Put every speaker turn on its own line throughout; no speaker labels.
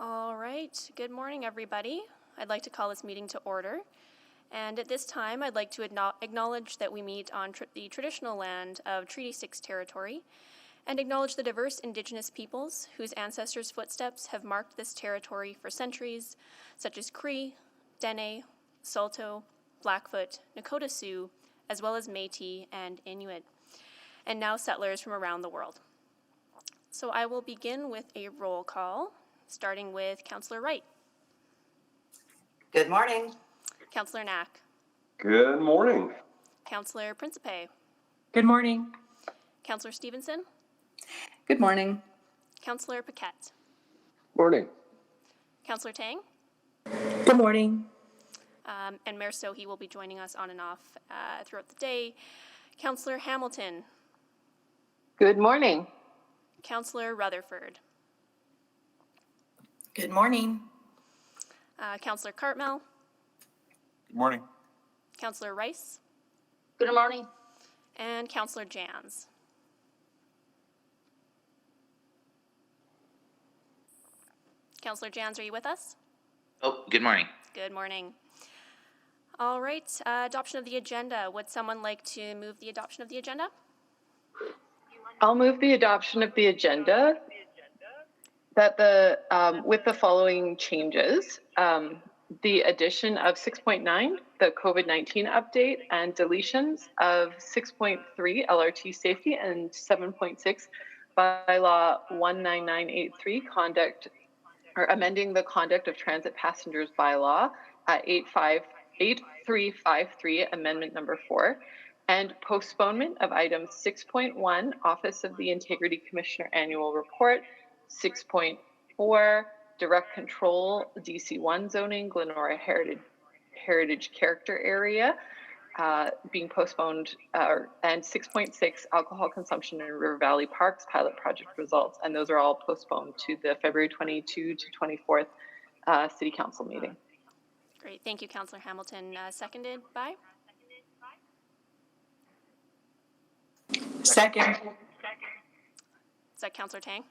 All right, good morning, everybody. I'd like to call this meeting to order. And at this time, I'd like to acknowledge that we meet on the traditional land of Treaty 6 territory and acknowledge the diverse Indigenous peoples whose ancestors' footsteps have marked this territory for centuries, such as Cree, Dene, Saulteaux, Blackfoot, Nakota Sioux, as well as Métis and Inuit, and now settlers from around the world. So I will begin with a roll call, starting with Councillor Wright.
Good morning.
Councillor Knack.
Good morning.
Councillor Principe.
Good morning.
Councillor Stevenson.
Good morning.
Councillor Paquette.
Morning.
Councillor Tang.
Good morning.
And Mayor Sohi will be joining us on and off throughout the day. Councillor Hamilton.
Good morning.
Councillor Rutherford.
Good morning.
Councillor Cartmel.
Good morning.
Councillor Rice.
Good morning.
And Councillor Jans. Councillor Jans, are you with us?
Oh, good morning.
Good morning. All right, adoption of the agenda. Would someone like to move the adoption of the agenda?
I'll move the adoption of the agenda that with the following changes. The addition of 6.9, the COVID-19 update, and deletions of 6.3 LRT safety and 7.6 Bylaw 19983 conduct, or amending the conduct of transit passengers bylaw at 8353 amendment number 4, and postponement of items 6.1 Office of the Integrity Commissioner annual report, 6.4 direct control DC1 zoning Glenora heritage character area being postponed, and 6.6 alcohol consumption in River Valley Parks pilot project results, and those are all postponed to the February 22 to 24th City Council meeting.
Great, thank you, Councillor Hamilton. Seconded by?
Second.
Is that Councillor Tang?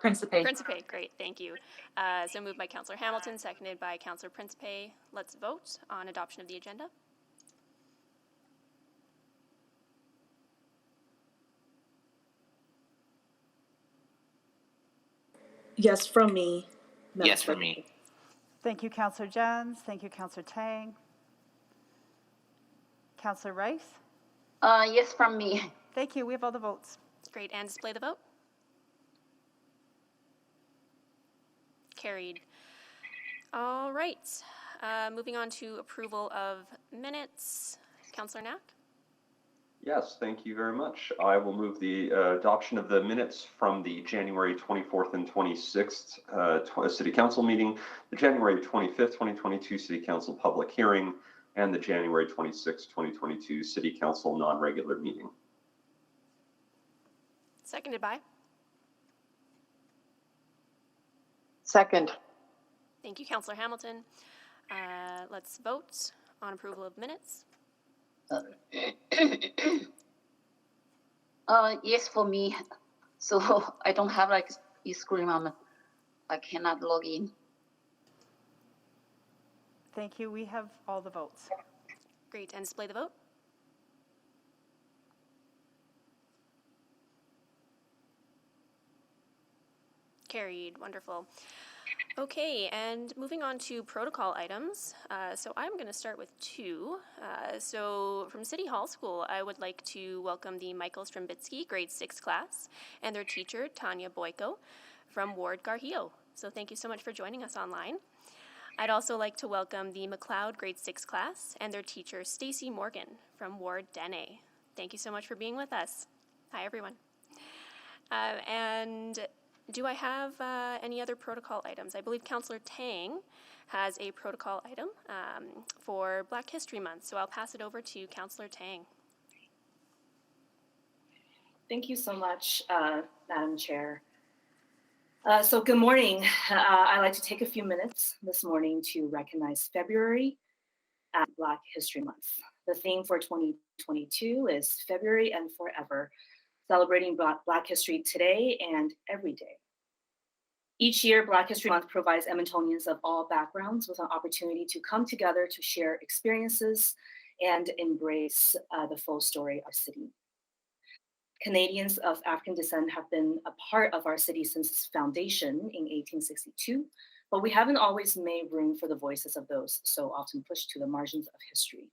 Principe.
Principe, great, thank you. So moved by Councillor Hamilton, seconded by Councillor Principe. Let's vote on adoption of the agenda.
Yes from me.
Yes, for me.
Thank you, Councillor Jans. Thank you, Councillor Tang. Councillor Rice.
Yes, from me.
Thank you. We have all the votes.
Great, and display the vote. Carried. All right, moving on to approval of minutes. Councillor Knack.
Yes, thank you very much. I will move the adoption of the minutes from the January 24th and 26th City Council meeting, the January 25th, 2022 City Council public hearing, and the January 26th, 2022 City Council non-regular meeting.
Seconded by?
Second.
Thank you, Councillor Hamilton. Let's vote on approval of minutes.
Yes, for me. So I don't have like e-screen on. I cannot log in.
Thank you. We have all the votes.
Great, and display the vote. Carried, wonderful. Okay, and moving on to protocol items. So I'm going to start with two. So from City Hall School, I would like to welcome the Michael Strambitsky grade 6 class and their teacher, Tanya Boyko, from Ward Garhio. So thank you so much for joining us online. I'd also like to welcome the McLeod grade 6 class and their teacher, Stacy Morgan, from Ward Dene. Thank you so much for being with us. Hi, everyone. And do I have any other protocol items? I believe Councillor Tang has a protocol item for Black History Month, so I'll pass it over to Councillor Tang.
Thank you so much, Madam Chair. So good morning. I'd like to take a few minutes this morning to recognize February as Black History Month. The theme for 2022 is February and Forever, celebrating Black history today and every day. Each year, Black History Month provides Edmontonians of all backgrounds with an opportunity to come together to share experiences and embrace the full story of our city. Canadians of African descent have been a part of our city since its foundation in 1862, but we haven't always made room for the voices of those so often pushed to the margins of history.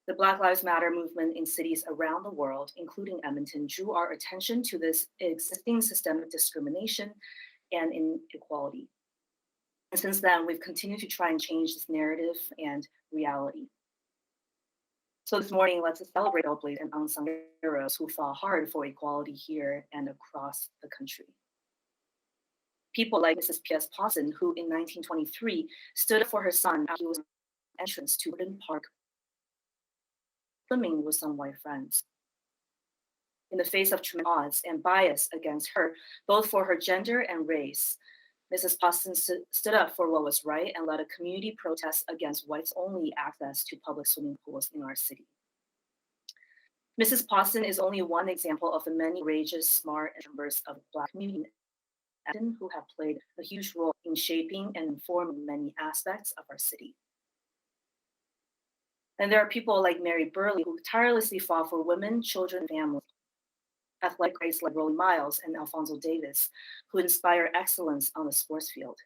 The Black Lives Matter movement in cities around the world, including Edmonton, drew our attention to this existing systemic discrimination and inequality. And since then, we've continued to try and change this narrative and reality. So this morning, let's celebrate all Black and unsung heroes who fought hard for equality here and across the country. People like Mrs. P.S. Pawson, who in 1923 stood up for her son after he was entrance to Woodland Park, swimming with some white friends. In the face of tremendous odds and bias against her, both for her gender and race, Mrs. Pawson stood up for what was right and led a community protest against whites-only access to public swimming pools in our city. Mrs. Pawson is only one example of the many courageous, smart members of the Black community who have played a huge role in shaping and informing many aspects of our city. And there are people like Mary Burley who tirelessly fought for women, children, and families. Athletic greats like Rolly Miles and Alfonso Davis, who inspire excellence on the sports field.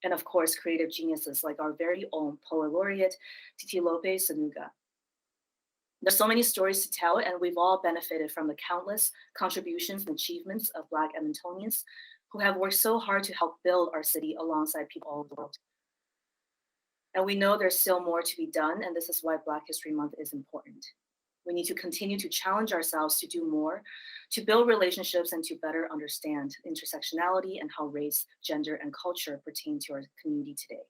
And of course, creative geniuses like our very own Poet Laureate, Titilope Sanuga. There's so many stories to tell, and we've all benefited from the countless contributions and achievements of Black Edmontonians who have worked so hard to help build our city alongside people all over the world. And we know there's still more to be done, and this is why Black History Month is important. We need to continue to challenge ourselves to do more, to build relationships and to better understand intersectionality and how race, gender, and culture pertain to our community today.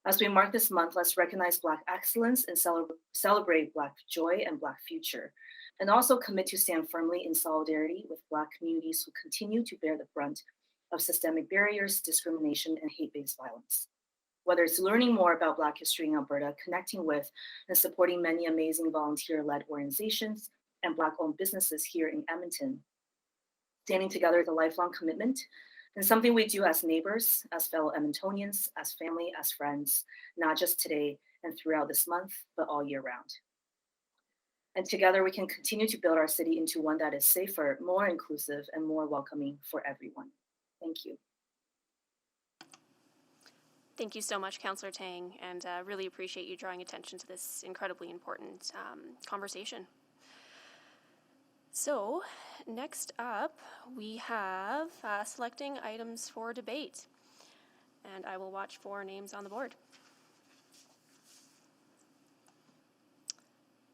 As we mark this month, let's recognize Black excellence and celebrate Black joy and Black future, and also commit to stand firmly in solidarity with Black communities who continue to bear the brunt of systemic barriers, discrimination, and hate-based violence. Whether it's learning more about Black history in Alberta, connecting with and supporting many amazing volunteer-led organizations and Black-owned businesses here in Edmonton, standing together is a lifelong commitment and something we do as neighbors, as fellow Edmontonians, as family, as friends, not just today and throughout this month, but all year round. And together we can continue to build our city into one that is safer, more inclusive, and more welcoming for everyone. Thank you.
Thank you so much, Councillor Tang, and really appreciate you drawing attention to this incredibly important conversation. So, next up, we have selecting items for debate, and I will watch for names on the board.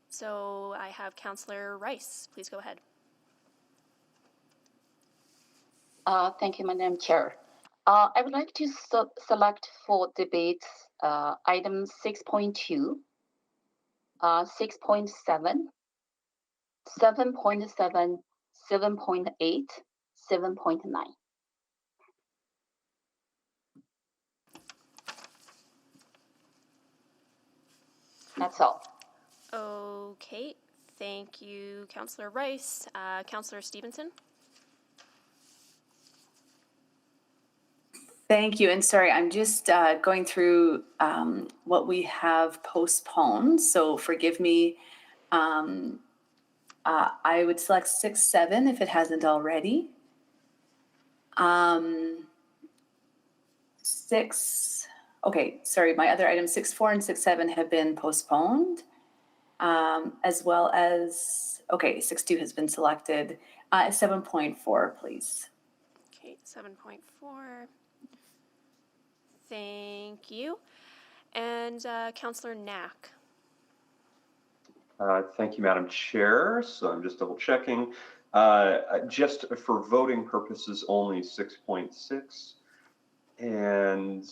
So, I have Councillor Rice. Please go ahead.
Thank you, Madam Chair. I would like to select for debate items 6.2, 6.7, 7.7, 7.8, 7.9. That's all.
Okay, thank you, Councillor Rice. Councillor Stevenson?
Thank you, and sorry, I'm just going through what we have postponed, so forgive me. I would select 6.7 if it hasn't already. 6, okay, sorry, my other items 6.4 and 6.7 have been postponed, as well as, okay, 6.2 has been selected. 7.4, please.
Okay, 7.4. Thank you. And Councillor Knack.
Thank you, Madam Chair. So I'm just double checking. Just for voting purposes only 6.6. And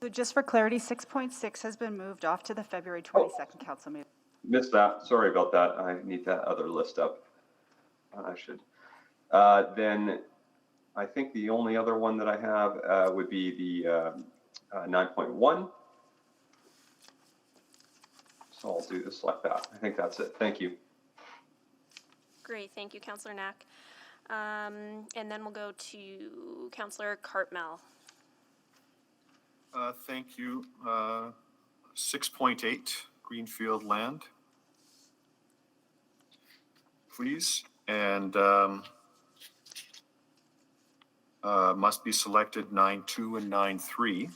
So just for clarity, 6.6 has been moved off to the February 22nd council meeting.
Missed that. Sorry about that. I need that other list up. I should. Then I think the only other one that I have would be the 9.1. So I'll do this like that. I think that's it. Thank you.
Great, thank you, Councillor Knack. And then we'll go to Councillor Cartmell.
Thank you. 6.8, Greenfield land. Please. And must be selected 9.2 and 9.3.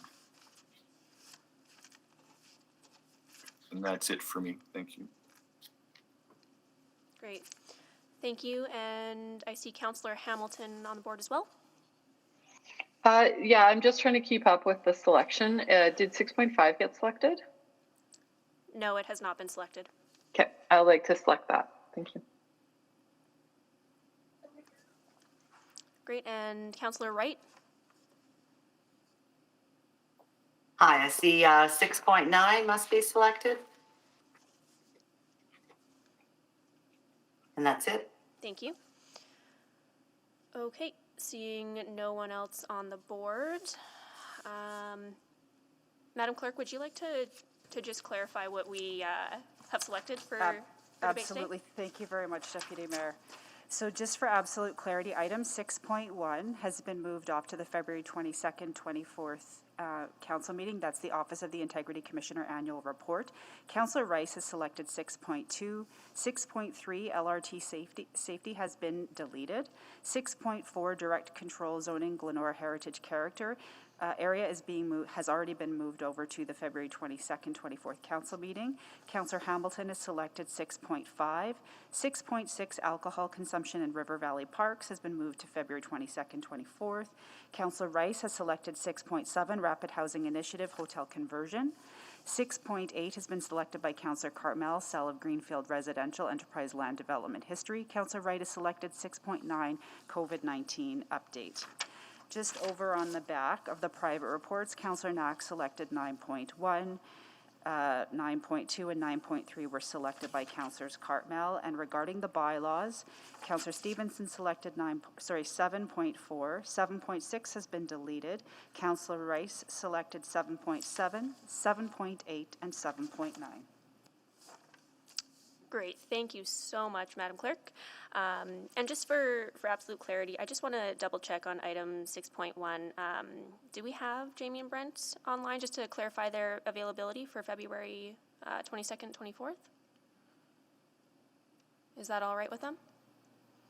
And that's it for me. Thank you.
Great. Thank you. And I see Councillor Hamilton on the board as well.
Yeah, I'm just trying to keep up with the selection. Did 6.5 get selected?
No, it has not been selected.
Okay, I would like to select that. Thank you.
Great. And Councillor Wright?
Hi, I see 6.9 must be selected. And that's it.
Thank you. Okay, seeing no one else on the board. Madam Clerk, would you like to just clarify what we have selected for debate today?
Absolutely. Thank you very much, Deputy Mayor. So just for absolute clarity, item 6.1 has been moved off to the February 22nd, 24th council meeting. That's the Office of the Integrity Commissioner Annual Report. Councillor Rice has selected 6.2. 6.3, LRT safety has been deleted. 6.4, direct control zoning, Glenora Heritage Character area has already been moved over to the February 22nd, 24th council meeting. Councillor Hamilton has selected 6.5. 6.6, alcohol consumption in River Valley Parks has been moved to February 22nd, 24th. Councillor Rice has selected 6.7, rapid housing initiative, hotel conversion. 6.8 has been selected by Councillor Cartmell, sale of Greenfield residential enterprise land development history. Councillor Wright has selected 6.9, COVID-19 update. Just over on the back of the private reports, Councillor Knack selected 9.1, 9.2 and 9.3 were selected by Councillors Cartmell. And regarding the bylaws, Councillor Stevenson selected 7.4, 7.6 has been deleted. Councillor Rice selected 7.7, 7.8 and 7.9.
Great. Thank you so much, Madam Clerk. And just for absolute clarity, I just want to double check on item 6.1. Do we have Jamie and Brent online just to clarify their availability for February 22nd, 24th? Is that all right with them?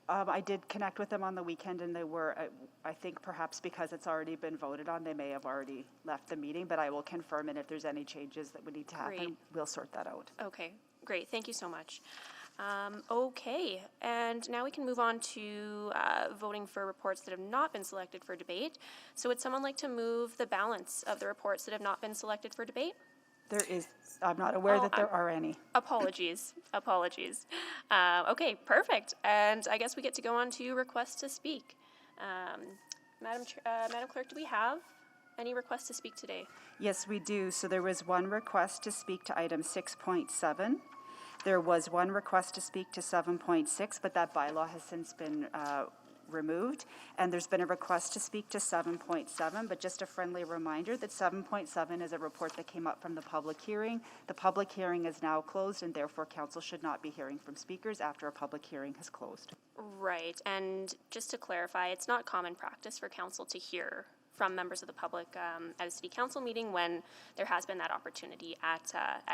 I did connect with them on the weekend and they were, I think perhaps because it's already been voted on, they may have already left the meeting, but I will confirm, and if there's any changes that would need to happen,
Great.
We'll sort that out.
Okay, great. Thank you so much. Okay, and now we can move on to voting for reports that have not been selected for debate. So would someone like to move the balance of the reports that have not been selected for debate?
There is, I'm not aware that there are any.
Apologies. Okay, perfect. And I guess we get to go on to requests to speak. Madam Clerk, do we have any requests to speak today?
Yes, we do. So there was one request to speak to item 6.7. There was one request to speak to 7.6, but that bylaw has since been removed. And there's been a request to speak to 7.7, but just a friendly reminder that 7.7 is a report that came up from the public hearing. The public hearing is now closed, and therefore council should not be hearing from speakers after a public hearing has closed.
Right, and just to clarify, it's not common practice for council to hear from members of the public at a city council meeting when there has been that opportunity at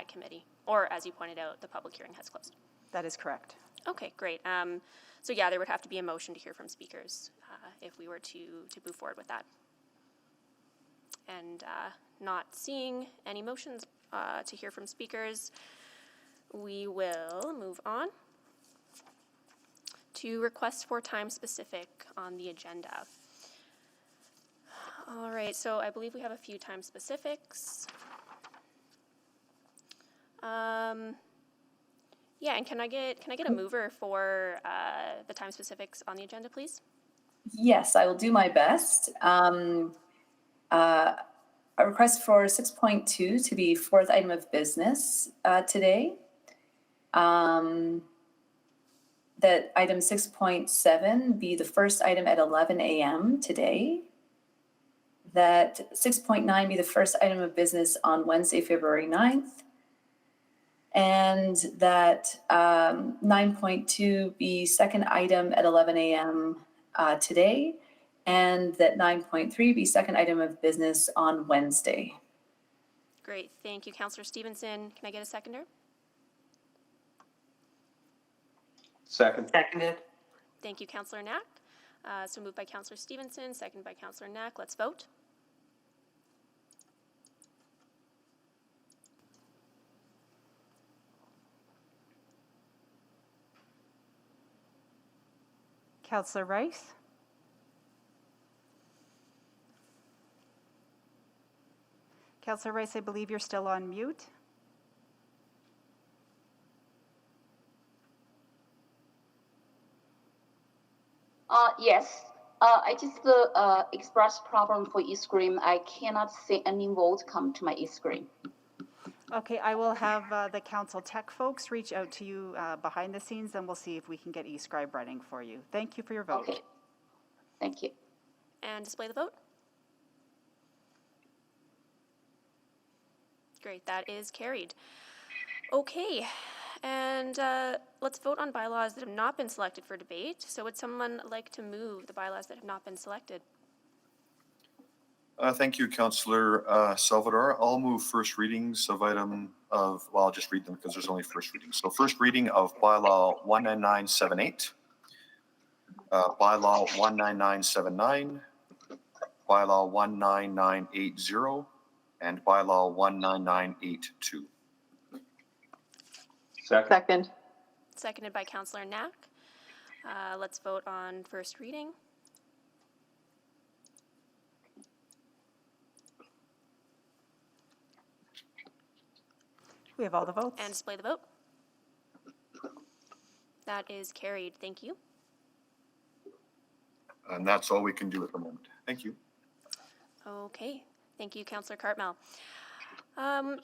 committee, or as you pointed out, the public hearing has closed.
That is correct.
Okay, great. So yeah, there would have to be a motion to hear from speakers if we were to move forward with that. And not seeing any motions to hear from speakers, we will move on to requests for time specific on the agenda. All right, so I believe we have a few time specifics. Yeah, and can I get a mover for the time specifics on the agenda, please?
Yes, I will do my best. A request for 6.2 to be fourth item of business today. That item 6.7 be the first item at 11 a.m. today. That 6.9 be the first item of business on Wednesday, February 9th. And that 9.2 be second item at 11 a.m. today, and that 9.3 be second item of business on Wednesday.
Great, thank you, Councillor Stevenson. Can I get a seconder?
Second.
Seconded.
Thank you, Councillor Knack. So moved by Councillor Stevenson, seconded by Councillor Knack. Let's vote.
Councillor Rice? Councillor Rice, I believe you're still on mute.
Yes. I just expressed problem for e-screen. I cannot see any vote come to my e-screen.
Okay, I will have the council tech folks reach out to you behind the scenes, and we'll see if we can get eScribe running for you. Thank you for your vote.
Okay. Thank you.
And display the vote. Great, that is carried. Okay, and let's vote on bylaws that have not been selected for debate. So would someone like to move the bylaws that have not been selected?
Thank you, Councillor Salvador. I'll move first readings of well, I'll just read them because there's only first readings. So first reading of Bylaw 19978, Bylaw 19979, Bylaw 19980, and Bylaw 19982.
Second.
Seconded by Councillor Knack. Let's vote on first reading.
We have all the votes.
And display the vote. That is carried. Thank you.
And that's all we can do at the moment. Thank you.
Okay. Thank you, Councillor Cartmel.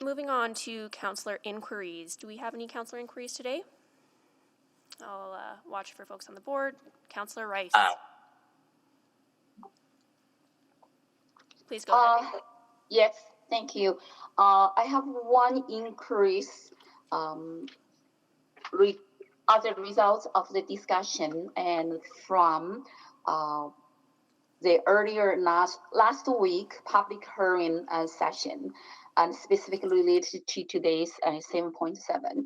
Moving on to Councillor inquiries. Do we have any Councillor inquiries today? I'll watch for folks on the board. Councillor Rice. Please go ahead.
Yes, thank you. I have one increase as a result of the discussion and from the earlier last week public hearing session, and specifically related to today's 7.7.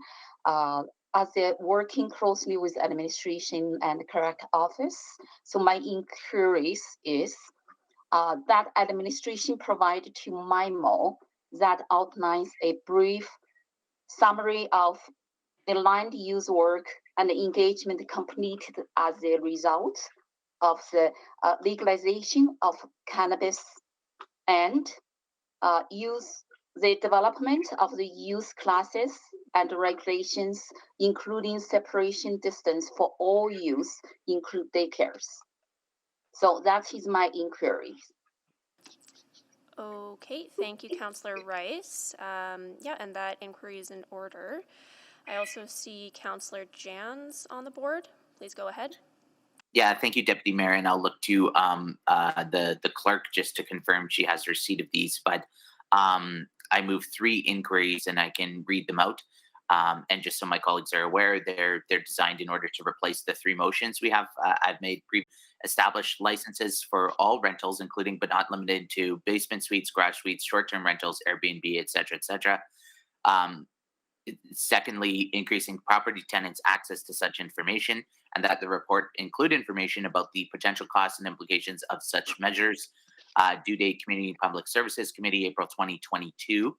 As they're working closely with administration and clerk office, so my inquiries is that administration provided to MIMO that outlines a brief summary of the land use work and engagement completed as a result of the legalization of cannabis and the development of the use classes and regulations, including separation distance for all use, include daycares. So that is my inquiry.
Okay, thank you, Councillor Rice. Yeah, and that inquiry is in order. I also see Councillor Jans on the board. Please go ahead.
Yeah, thank you, Deputy Mayor, and I'll look to the clerk just to confirm she has receipt of these. But I moved 3 inquiries, and I can read them out. And just so my colleagues are aware, they're designed in order to replace the 3 motions we have. I've made established licenses for all rentals, including but not limited to basement suites, garage suites, short-term rentals, Airbnb, et cetera, et cetera. Secondly, increasing property tenants' access to such information, and that the report include information about the potential costs and implications of such measures. Due date, Community and Public Services Committee, April 2022.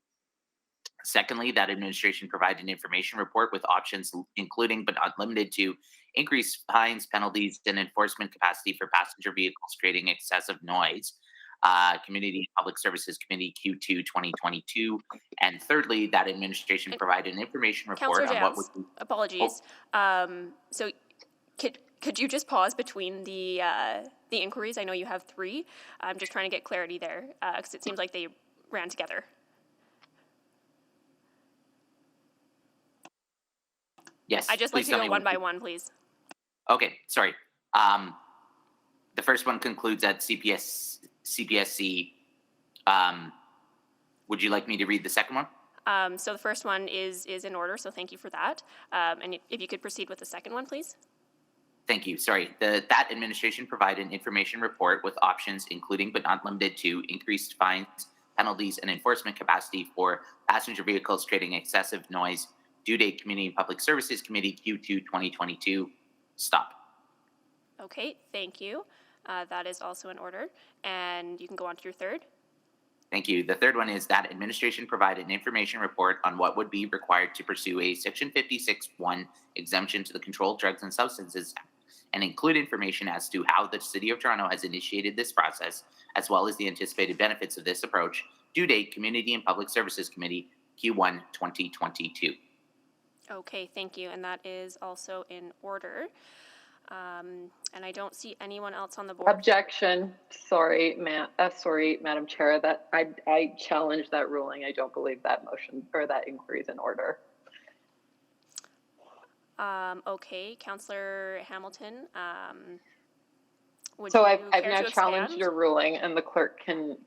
Secondly, that administration provide an information report with options including but not limited to increased fines, penalties, and enforcement capacity for passenger vehicles creating excessive noise. Community and Public Services Committee, Q2 2022. And thirdly, that administration provide an information report
Councillor
on what
Jans,
would be...
apologies. So could you just pause between the inquiries? I know you have 3. I'm just trying to get clarity there because it seems like they ran together.
Yes.
I'd just like to go one by one, please.
Okay, sorry. The first one concludes at CPSC. Would you like me to read the second one?
So the first one is in order, so thank you for that. And if you could proceed with the second one, please.
Thank you. Sorry. That administration provide an information report with options including but not limited to increased fines, penalties, and enforcement capacity for passenger vehicles creating excessive noise. Due date Community and Public Services Committee Q2 2022. Stop.
Okay, thank you. That is also in order. And you can go on to your third.
Thank you. The third one is that administration provide an information report on what would be required to pursue a Section 56(1) exemption to the Controlled Drugs and Substances Act, and include information as to how the City of Toronto has initiated this process, as well as the anticipated benefits of this approach. Due date Community and Public Services Committee Q1 2022.
Okay, thank you. And that is also in order. And I don't see anyone else on the board.
Objection. Sorry, Madam Chair, that I challenge that ruling. I don't believe that motion or that inquiry is in order.
Okay, Councillor Hamilton.
So I've now challenged your ruling, and the clerk can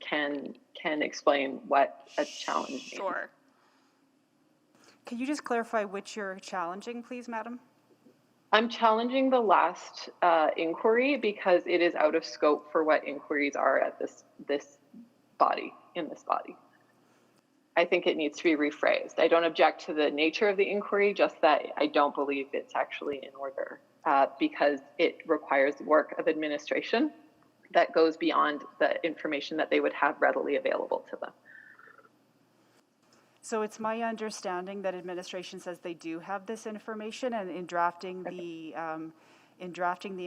explain what a challenge means.
Sure.
Can you just clarify which you're challenging, please, Madam?
I'm challenging the last inquiry because it is out of scope for what inquiries are at this body. I think it needs to be rephrased. I don't object to the nature of the inquiry, just that I don't believe it's actually in order because it requires work of administration that goes beyond the information that they would have readily available to them.
So it's my understanding that administration says they do have this information, and in drafting the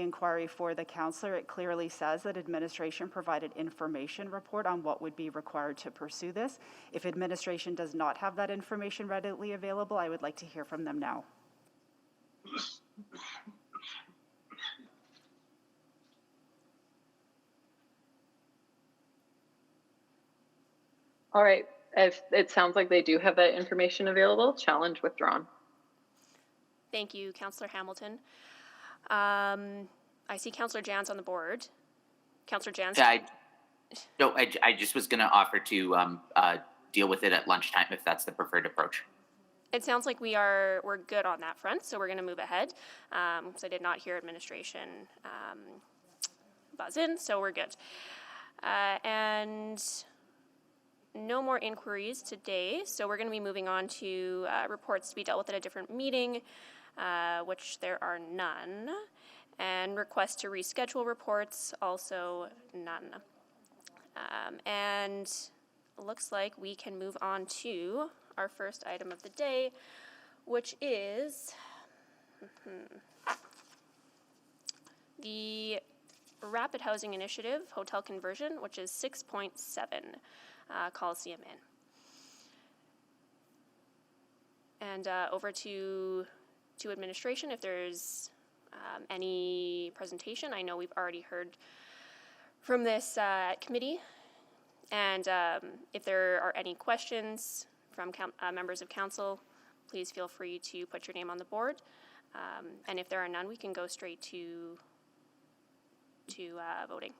inquiry for the councillor, it clearly says that administration provided information report on what would be required to pursue this. If administration does not have that information readily available, I would like to hear from them now.
All right. If it sounds like they do have that information available, challenge withdrawn.
Thank you, Councillor Hamilton. I see Councillor Jans on the board. Councillor Jans?
I just was going to offer to deal with it at lunchtime if that's the preferred approach.
It sounds like we're good on that front, so we're going to move ahead. Because I did not hear administration buzz in, so we're good. And no more inquiries today, so we're going to be moving on to reports to be dealt with at a different meeting, which there are none, and requests to reschedule reports, also none. And it looks like we can move on to our first item of the day, which is the Rapid Housing Initiative Hotel Conversion, which is 6.7. Coliseum Inn. And over to administration if there's any presentation. I know we've already heard from this committee, and if there are any questions from members of council, please feel free to put your name on the board. And if there are none, we can go straight to voting.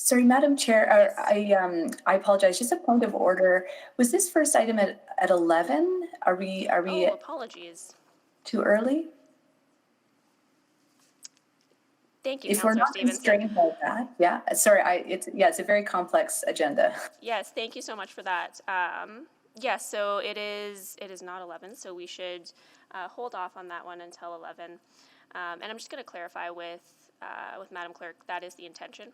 Sorry, Madam Chair, I apologize. Just a point of order. Was this first item at 11? Are we?
Oh, apologies.
Too early?
Thank you,
If we're
Councillor
not
Stevenson.
constrained by that, yeah. Sorry, it's a very complex agenda.
Yes, thank you so much for that. Yes, so it is not 11, so we should hold off on that one until 11. And I'm just going to clarify with Madam Clerk, that is the intention,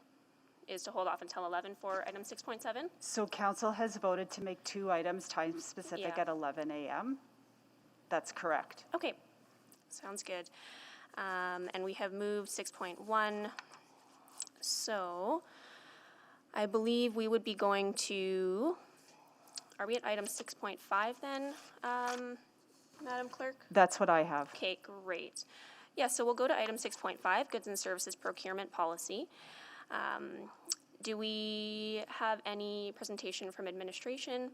is to hold off until 11 for item 6.7.
So council has voted to make two items time specific at 11 a.m. That's correct.
Okay, sounds good. And we have moved 6.1. So I believe we would be going to, are we at item 6.5 then, Madam Clerk?
That's what I have.
Okay, great. Yeah, so we'll go to item 6.5, Goods and Services Procurement Policy. Do we have any presentation from administration?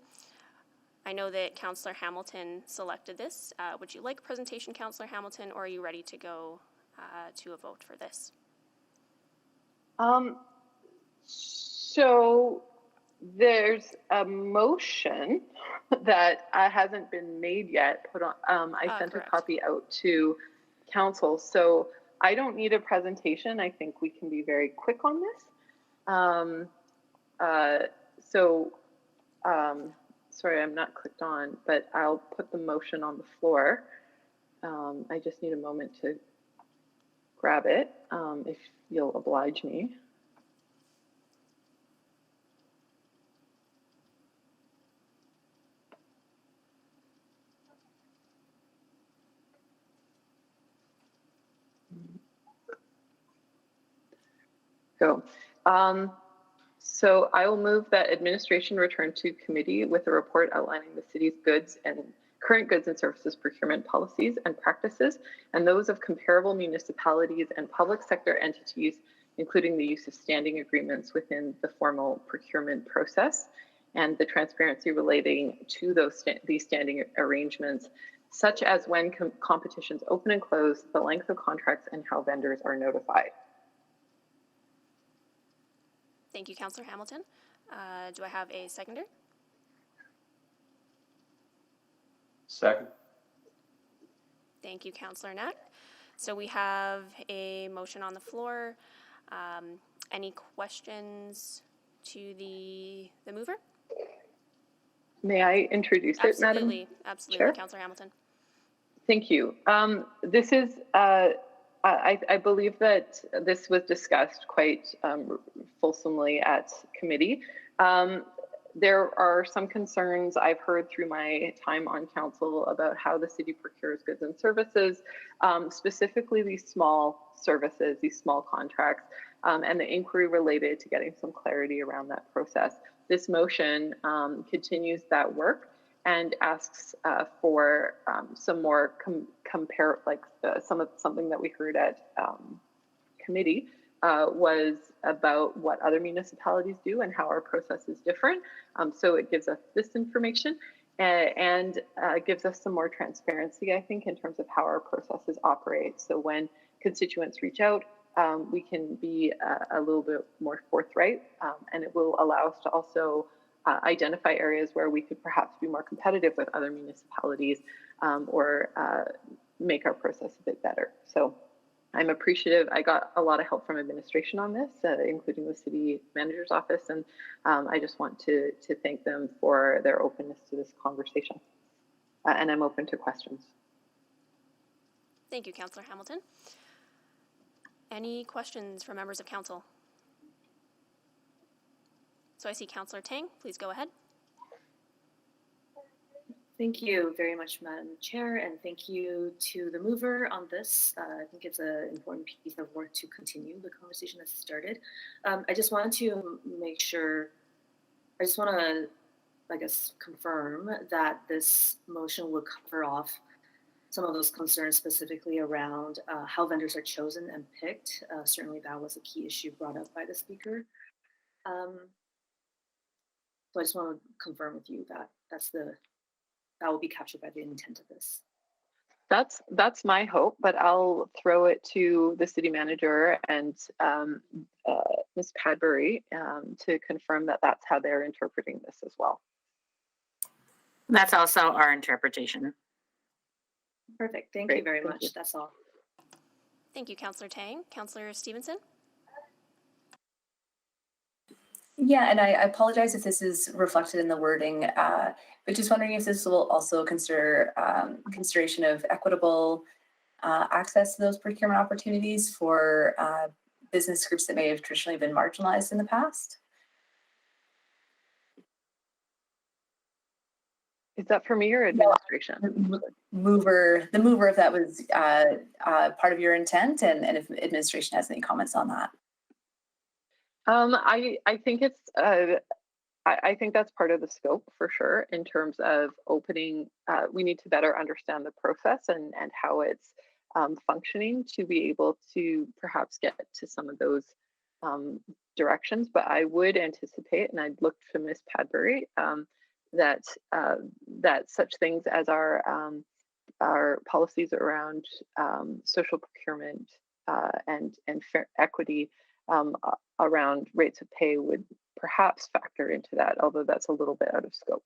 I know that Councillor Hamilton selected this. Would you like a presentation, Councillor Hamilton, or are you ready to go to a vote for this?
So There's a motion that hasn't been made yet. Put on. I sent
correct.
a copy out to council, so I don't need a presentation. I think we can be very quick on this. Sorry, I'm not clicked on, but I'll put the motion on the floor. I just need a moment to grab it, if you'll oblige me. So I will move that administration return to committee with a report outlining the city's current goods and services procurement policies and practices, and those of comparable municipalities and public sector entities, including the use of standing agreements within the formal procurement process, and the transparency relating to these standing arrangements, such as when competitions open and close, the length of contracts, and how vendors are notified.
Thank you, Councillor Hamilton. Do I have a seconder?
Second.
Thank you, Councillor Knack. So we have a motion on the floor. Any questions to the mover?
May I introduce it, Madam
Absolutely,
Chair?
Councillor Hamilton.
Thank you. This is, I believe that this was discussed quite fulsomely at committee. There are some concerns I've heard through my time on council about how the city procures goods and services, specifically these small services, these small contracts, and the inquiry related to getting some clarity around that process. This motion continues that work and asks for some more something that we heard at committee was about what other municipalities do and how our process is different. So it gives us this information and gives us some more transparency, I think, in terms of how our processes operate. So when constituents reach out, we can be a little bit more forthright, and it will allow us to also identify areas where we could perhaps be more competitive with other municipalities, or make our process a bit better. So I'm appreciative. I got a lot of help from administration on this, including the city manager's office, and I just want to thank them for their openness to this conversation. And I'm open to questions.
Thank you, Councillor Hamilton. Any questions from members of council? So I see Councillor Tang. Please go ahead.
Thank you very much, Madam Chair, and thank you to the mover on this. I think it's an important piece of work to continue the conversation that's started. I just wanted to make sure, I just want to, I guess, confirm that this motion would cover off some of those concerns specifically around how vendors are chosen and picked. Certainly that was a key issue brought up by the speaker. So I just want to confirm with you that that will be captured by the intent of this.
That's my hope, but I'll throw it to the city manager and Ms. Padbury to confirm that that's how they're interpreting this as well.
That's also our interpretation.
Perfect. Thank
Great.
you very
Thank
much.
you.
That's all.
Thank you, Councillor Tang. Councillor Stevenson?
Yeah, and I apologize if this is reflected in the wording, but just wondering if this will also consider consideration of equitable access to those procurement opportunities for business groups that may have traditionally been marginalized in the past.
Is that for me or administration?
The mover, if that was part of your intent, and if administration has any comments on that.
I think it's I think that's part of the scope for sure in terms of opening. We need to better understand the process and how it's functioning to be able to perhaps get to some of those directions. But I would anticipate, and I'd look to Ms. Padbury, that such things as our policies around social procurement and fair equity around rates of pay would perhaps factor into that, although that's a little bit out of scope.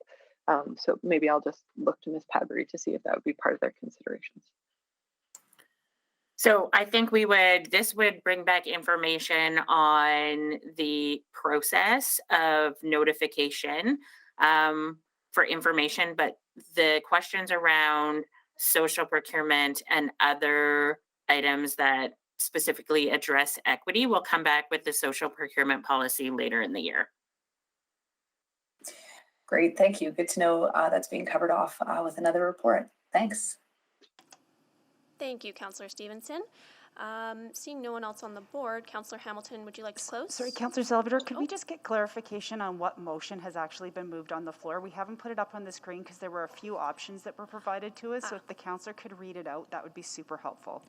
So maybe I'll just look to Ms. Padbury to see if that would be part of their considerations.
So I think this would bring back information on the process of notification for information, but the questions around social procurement and other items that specifically address equity will come back with the social procurement policy later in the year.
Great, thank you. Good to know that's being covered off with another report. Thanks.
Thank you, Councillor Stevenson. Seeing no one else on the board, Councillor Hamilton, would you like to close?
Sorry, Councillor Salvador, could we just get clarification on what motion has actually been moved on the floor? We haven't put it up on the screen because there were a few options that were provided to us. So if the councillor could read it out, that would be super helpful.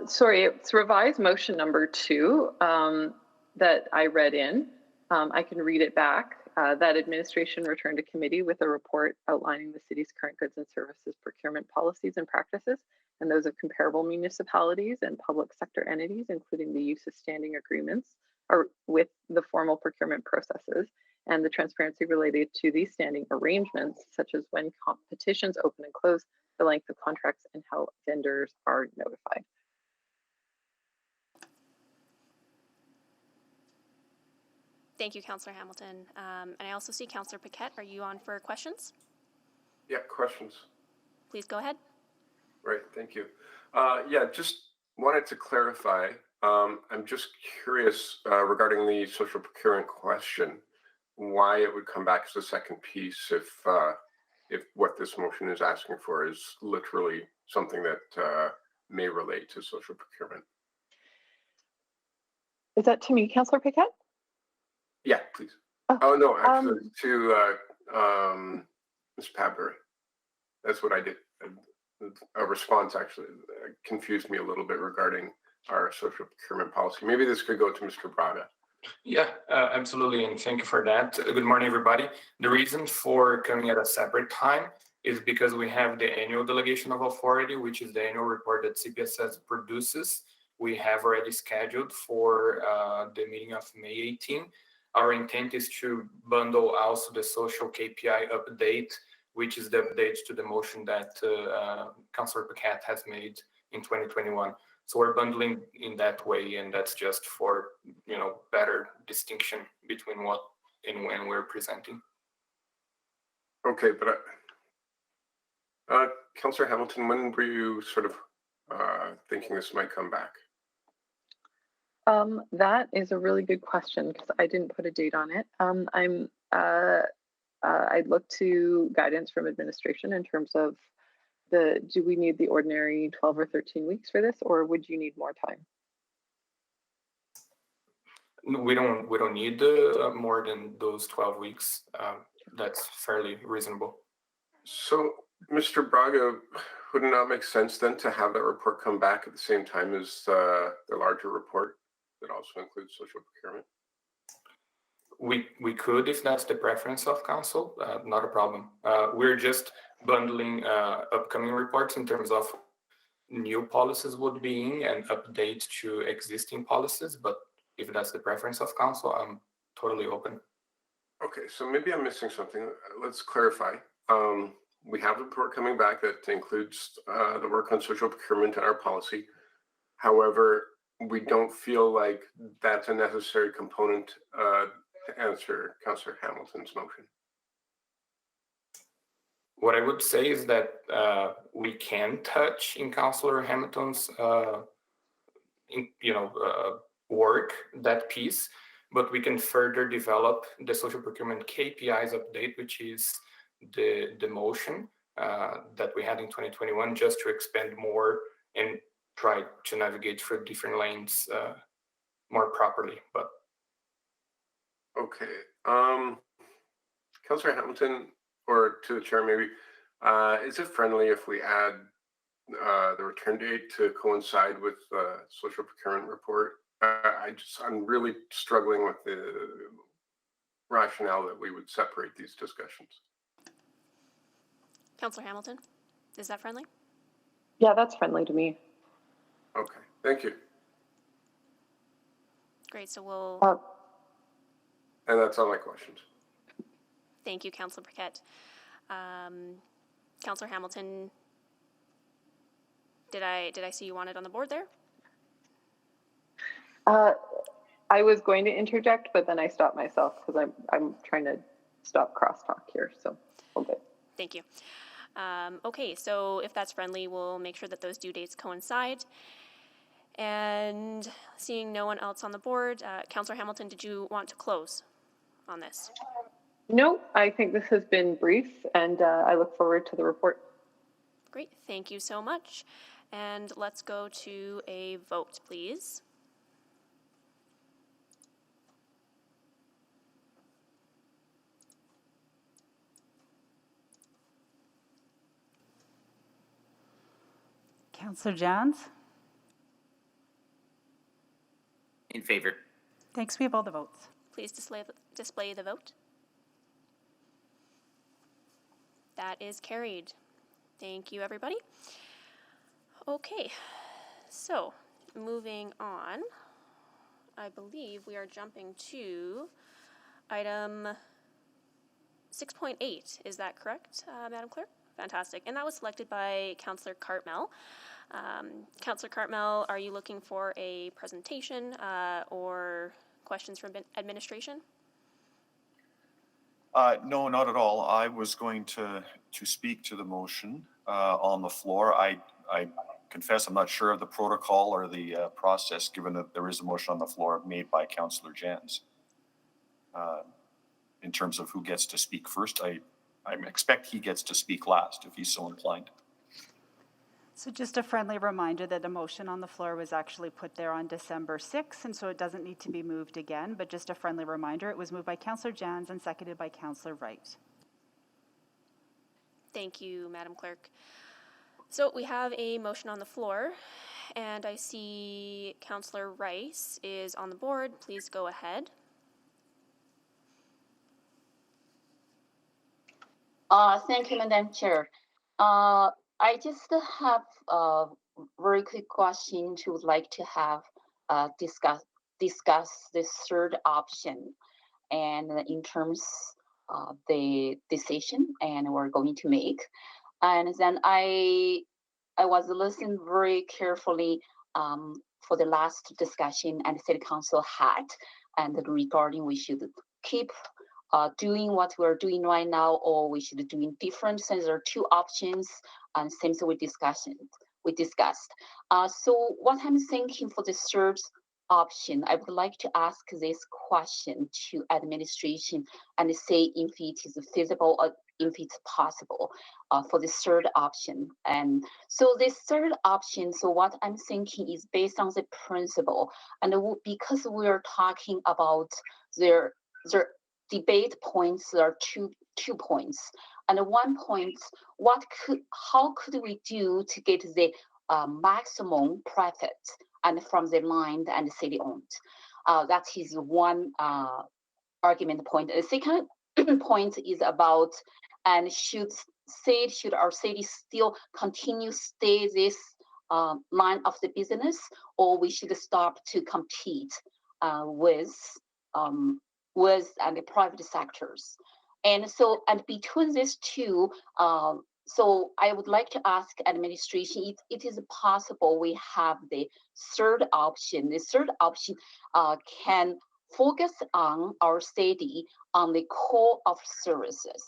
Sorry, it's revised motion number 2 that I read in. I can read it back. That administration returned to committee with a report outlining the city's current goods and services procurement policies and practices, and those of comparable municipalities and public sector entities, including the use of standing agreements or with the formal procurement processes and the transparency related to these standing arrangements, such as when competitions open and close, the length of contracts, and how vendors are notified.
Thank you, Councillor Hamilton. And I also see Councillor Paquette. Are you on for questions?
Yeah, questions.
Please go ahead.
Right, thank you. Yeah, just wanted to clarify. I'm just curious regarding the social procurement question, why it would come back as a second piece if what this motion is asking for is literally something that may relate to social procurement.
Is that to me, Councillor Paquette?
Yeah, please. Oh no, actually to Ms. Padbury. That's what I did. A response actually confused me a little bit regarding our social procurement policy. Maybe this could go to Mr. Braga.
Yeah, absolutely, and thank you for that. Good morning, everybody. The reason for coming at a separate time is because we have the annual delegation of authority, which is the annual report that CPSS produces. We have already scheduled for the meeting of May 18. Our intent is to bundle also the social KPI update, which is the update to the motion that Councillor Paquette has made in 2021. So we're bundling in that way, and that's just for better distinction between what and when we're presenting.
Okay, but Councillor Hamilton, when were you sort of thinking this might come back?
That is a really good question because I didn't put a date on it. I'd look to guidance from administration in terms of do we need the ordinary 12 or 13 weeks for this, or would you need more time?
No, we don't need more than those 12 weeks. That's fairly reasonable.
So, Mr. Braga, would it not make sense then to have that report come back at the same time as the larger report that also includes social procurement?
We could, if that's the preference of council, not a problem. We're just bundling upcoming reports in terms of new policies would be in and update to existing policies. But if that's the preference of council, I'm totally open.
Okay, so maybe I'm missing something. Let's clarify. We have a report coming back that includes the work on social procurement and our policy. However, we don't feel like that's a necessary component to answer Councillor Hamilton's motion.
What I would say is that we can touch in Councillor Hamilton's work, that piece, but we can further develop the social procurement KPIs update, which is the motion that we had in 2021, just to expand more and try to navigate through different lanes more properly. But
okay, Councillor Hamilton, or to the chair maybe, is it friendly if we add the return date to coincide with the social procurement report? I'm really struggling with the rationale that we would separate these discussions.
Councillor Hamilton, is that friendly?
Yeah, that's friendly to me.
Okay, thank you.
Great, so we'll...
And that's all my questions.
Thank you, Councillor Paquette. Councillor Hamilton, did I see you wanted on the board there?
I was going to interject, but then I stopped myself because I'm trying to stop crosstalk here. So, okay.
Thank you. Okay, so if that's friendly, we'll make sure that those due dates coincide. And seeing no one else on the board, Councillor Hamilton, did you want to close on this?
No, I think this has been brief, and I look forward to the report.
Great, thank you so much. And let's go to a vote, please.
Councillor Jans?
In favor.
Thanks, we have all the votes.
Please display the vote. That is carried. Thank you, everybody. Okay, so moving on, I believe we are jumping to item 6.8. Is that correct, Madam Clerk? Fantastic. And that was selected by Councillor Cartmell. Councillor Cartmell, are you looking for a presentation or questions from administration?
No, not at all. I was going to speak to the motion on the floor. I confess I'm not sure of the protocol or the process, given that there is a motion on the floor made by Councillor Jans. In terms of who gets to speak first, I expect he gets to speak last if he's so inclined.
So just a friendly reminder that the motion on the floor was actually put there on December 6th, and so it doesn't need to be moved again, but just a friendly reminder, it was moved by Councillor Jans and seconded by Councillor Wright.
Thank you, Madam Clerk. So we have a motion on the floor, and I see Councillor Rice is on the board. Please go ahead.
Thank you, Madam Chair. I just have a very quick question to would like to have discuss this third option, and in terms of the decision and we're going to make. And then I was listening very carefully for the last discussion and City Council had, and regarding we should keep doing what we're doing right now, or we should be doing different. Since there are two options, and same thing we discussed. So what I'm thinking for the third option, I would like to ask this question to administration and say if it is feasible or if it's possible for the third option. And so this third option, so what I'm thinking is based on the principle, and because we are talking about their debate points, there are two points. And one point, how could we do to get the maximum profit and from the land and city owned? That is one argument point. The second point is about, and should our city still continue stay this line of the business, or we should stop to compete with and the private sectors. And so, and between these two, so I would like to ask administration if it is possible we have the third option. The third option can focus on our city on the core of services.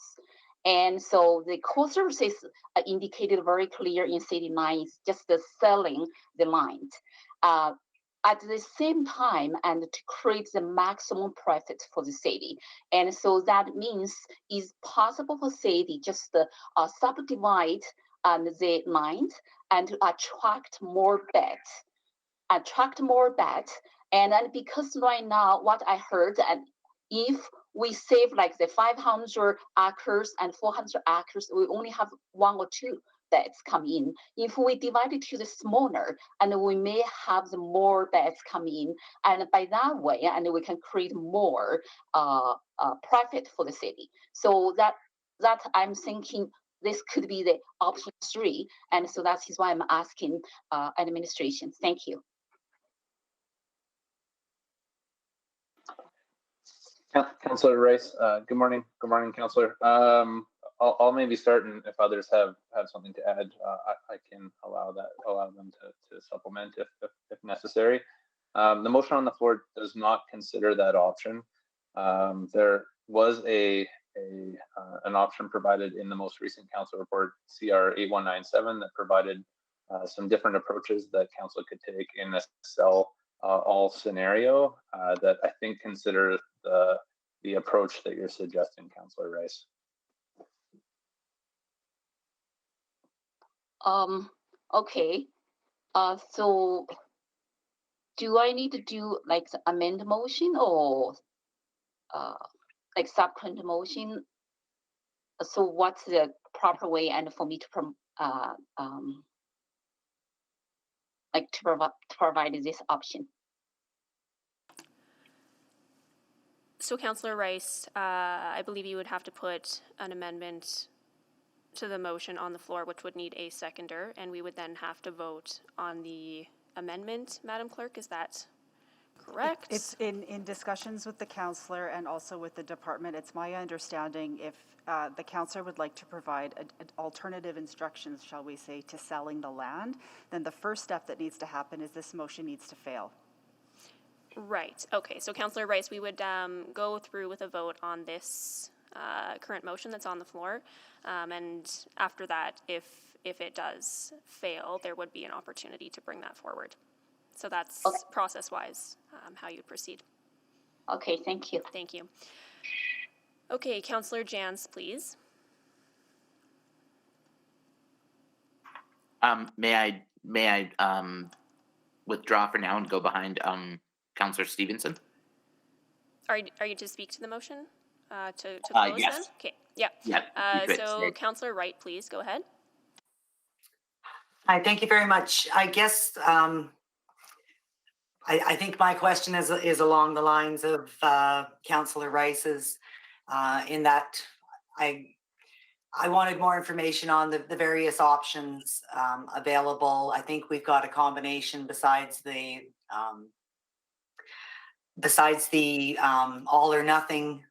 And so the core services indicated very clear in City 9 is just the selling the land. At the same time, and to create the maximum profit for the city. And so that means it's possible for city just subdivide the land and to attract more bets. And then because right now, what I heard, and if we save like the 500 acres and 400 acres, we only have 1 or 2 beds come in. If we divide it to the smaller, and we may have the more beds come in, and by that way, and we can create more profit for the city. So that I'm thinking this could be the option 3, and so that is why I'm asking administration. Thank you.
Councillor Rice, good morning. Good morning, Councillor. I'll maybe start, and if others have something to add, I can allow them to supplement if necessary. The motion on the floor does not consider that option. There was an option provided in the most recent council report, CR 8197, that provided some different approaches that council could take in a sell all scenario that I think consider the approach that you're suggesting, Councillor Rice.
Okay. So do I need to do like amend the motion or like subsequent motion? So what's the proper way and for me to like to provide this option?
So Councillor Rice, I believe you would have to put an amendment to the motion on the floor, which would need a seconder, and we would then have to vote on the amendment, Madam Clerk. Is that correct?
It's in discussions with the councillor and also with the department. It's my understanding if the councillor would like to provide alternative instructions, shall we say, to selling the land, then the first step that needs to happen is this motion needs to fail.
Right. Okay. So Councillor Rice, we would go through with a vote on this current motion that's on the floor, and after that, if it does fail, there would be an opportunity to bring that forward. So that's
okay.
Process-wise how you'd proceed.
Okay. Thank you.
Thank you. Okay, Councillor Jans, please.
May I withdraw for now and go behind Councillor Stevenson?
Are you to speak to the motion? To close
yes.
then? Okay. Yeah.
Yeah.
So Councillor Wright, please go ahead.
Hi, thank you very much. I guess I think my question is along the lines of Councillor Rice's, in that I wanted more information on the various options available. I think we've got a combination besides the all or nothing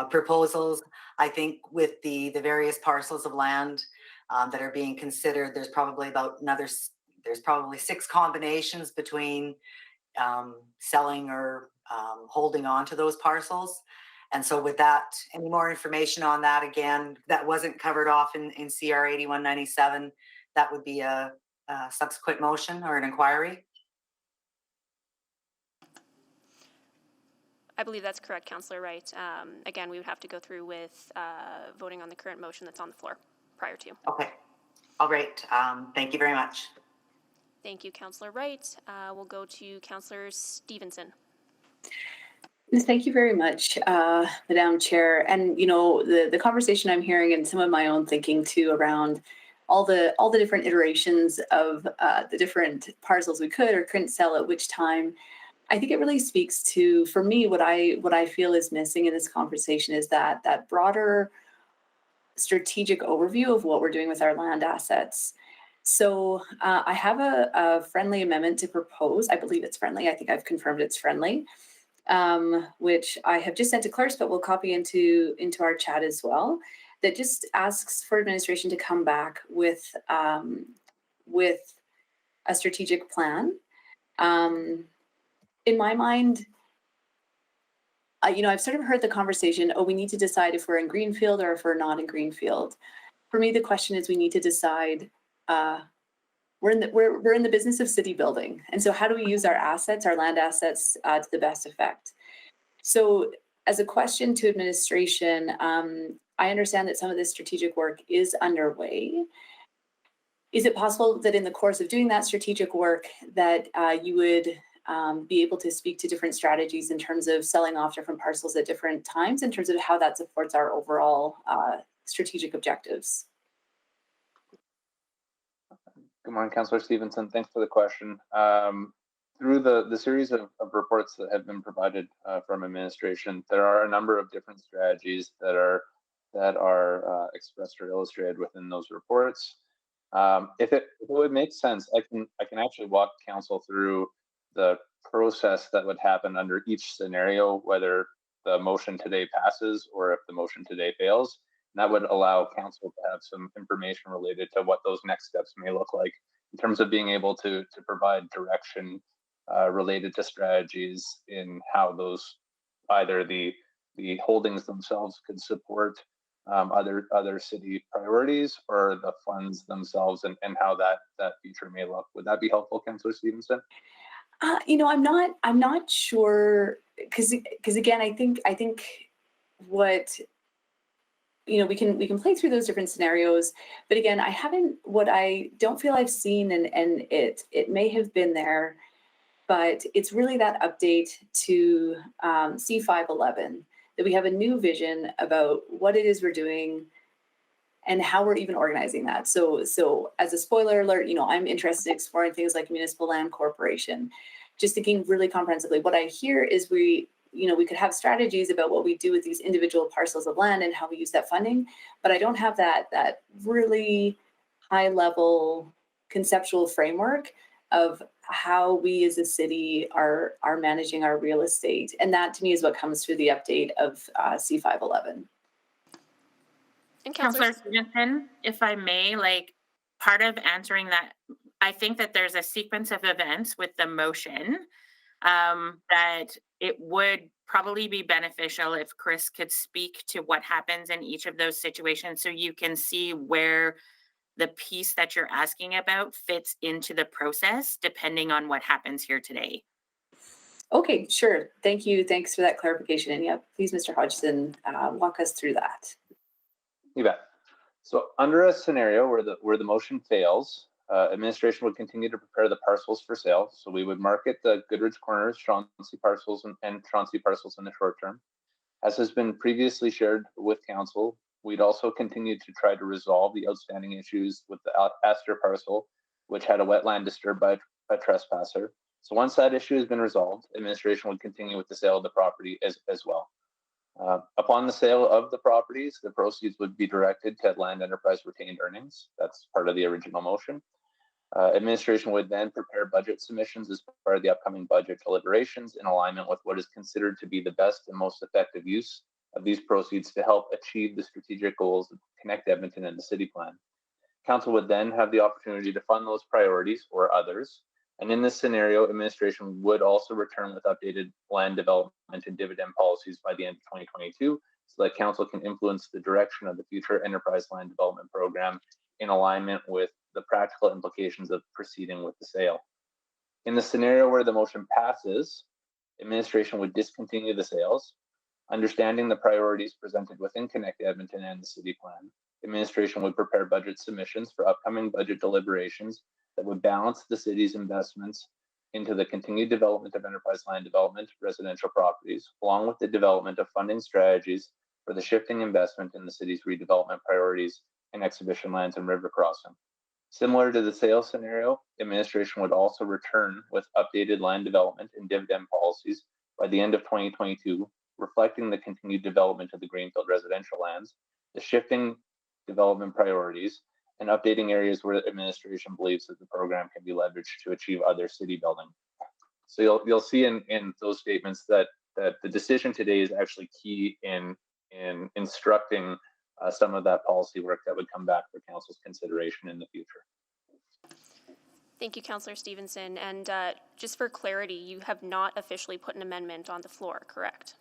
proposals. I think with the various parcels of land that are being considered, there's probably 6 combinations between selling or holding on to those parcels. And so with that, any more information on that, again, that wasn't covered off in CR 8197, that would be a subsequent motion or an inquiry?
I believe that's correct, Councillor Wright. Again, we would have to go through with voting on the current motion that's on the floor prior to.
Okay. All right. Thank you very much.
Thank you, Councillor Wright. We'll go to Councillor Stevenson.
Thank you very much, Madam Chair. And you know, the conversation I'm hearing and some of my own thinking too around all the different iterations of the different parcels we could or couldn't sell at which time. I think it really speaks to, for me, what I feel is missing in this conversation is that broader strategic overview of what we're doing with our land assets. So I have a friendly amendment to propose. I believe it's friendly. I think I've confirmed it's friendly, which I have just sent to clerks, but we'll copy into our chat as well. That just asks for administration to come back with a strategic plan. In my mind, I've sort of heard the conversation, we need to decide if we're in Greenfield or if we're not in Greenfield. For me, the question is we need to decide, we're in the business of city building. And so how do we use our assets, our land assets to the best effect? So as a question to administration, I understand that some of this strategic work is underway. Is it possible that in the course of doing that strategic work that you would be able to speak to different strategies in terms of selling off different parcels at different times in terms of how that supports our overall strategic objectives?
Good morning, Councillor Stevenson. Thanks for the question. Through the series of reports that have been provided from administration, there are a number of different strategies that are expressed or illustrated within those reports. If it would make sense, I can actually walk council through the process that would happen under each scenario, whether the motion today passes or if the motion today fails. And that would allow council to have some information related to what those next steps may look like in terms of being able to provide direction related to strategies in how those either the holdings themselves could support other city priorities or the funds themselves and how that future may look. Would that be helpful, Councillor Stevenson?
I'm not sure because again, I think what we can play through those different scenarios, but again, what I don't feel I've seen, and it may have been there, but it's really that update to C511 that we have a new vision about what it is we're doing and how we're even organizing that. So as a spoiler alert, I'm interested in exploring things like municipal land corporation, just thinking really comprehensively. What I hear is we could have strategies about what we do with these individual parcels of land and how we use that funding, but I don't have that really high level conceptual framework of how we as a city are managing our real estate. And that to me is what comes through the update of C511.
And
Councillor Stevenson, if I may, part of answering that, I think that there's a sequence of events with the motion that it would probably be beneficial if Chris could speak to what happens in each of those situations so you can see where the piece that you're asking about fits into the process depending on what happens here today.
Okay, sure. Thank you. Thanks for that clarification. And yeah, please, Mr. Hodgson, walk us through that.
You bet. So under a scenario where the motion fails, administration would continue to prepare the parcels for sale. So we would market the Goodrich Corners, Chauncey parcels and Chauncey parcels in the short term. As has been previously shared with council, we'd also continue to try to resolve the outstanding issues with the Astor parcel, which had a wetland disturbed by a trespasser. So once that issue has been resolved, administration would continue with the sale of the property as well. Upon the sale of the properties, the proceeds would be directed to Land Enterprise retained earnings. That's part of the original motion. Administration would then prepare budget submissions as part of the upcoming budget deliberations in alignment with what is considered to be the best and most effective use of these proceeds to help achieve the strategic goals of Connect Edmonton and the city plan. Council would then have the opportunity to fund those priorities or others. And in this scenario, administration would also return with updated land development and dividend policies by the end of 2022 so that council can influence the direction of the future enterprise land development program in alignment with the practical implications of proceeding with the sale. In the scenario where the motion passes, administration would discontinue the sales. Understanding the priorities presented within Connect Edmonton and the city plan, administration would prepare budget submissions for upcoming budget deliberations that would balance the city's investments into the continued development of enterprise land development, residential properties, along with the development of funding strategies for the shifting investment in the city's redevelopment priorities and exhibition lands and river crossing. Similar to the sales scenario, administration would also return with updated land development and dividend policies by the end of 2022, reflecting the continued development of the greenfield residential lands, the shifting development priorities, and updating areas where the administration believes that the program can be leveraged to achieve other city building. So you'll see in those statements that the decision today is actually key in instructing some of that policy work that would come back for council's consideration in the future.
Thank you, Councillor Stevenson. And just for clarity, you have not officially put an amendment on the floor, correct?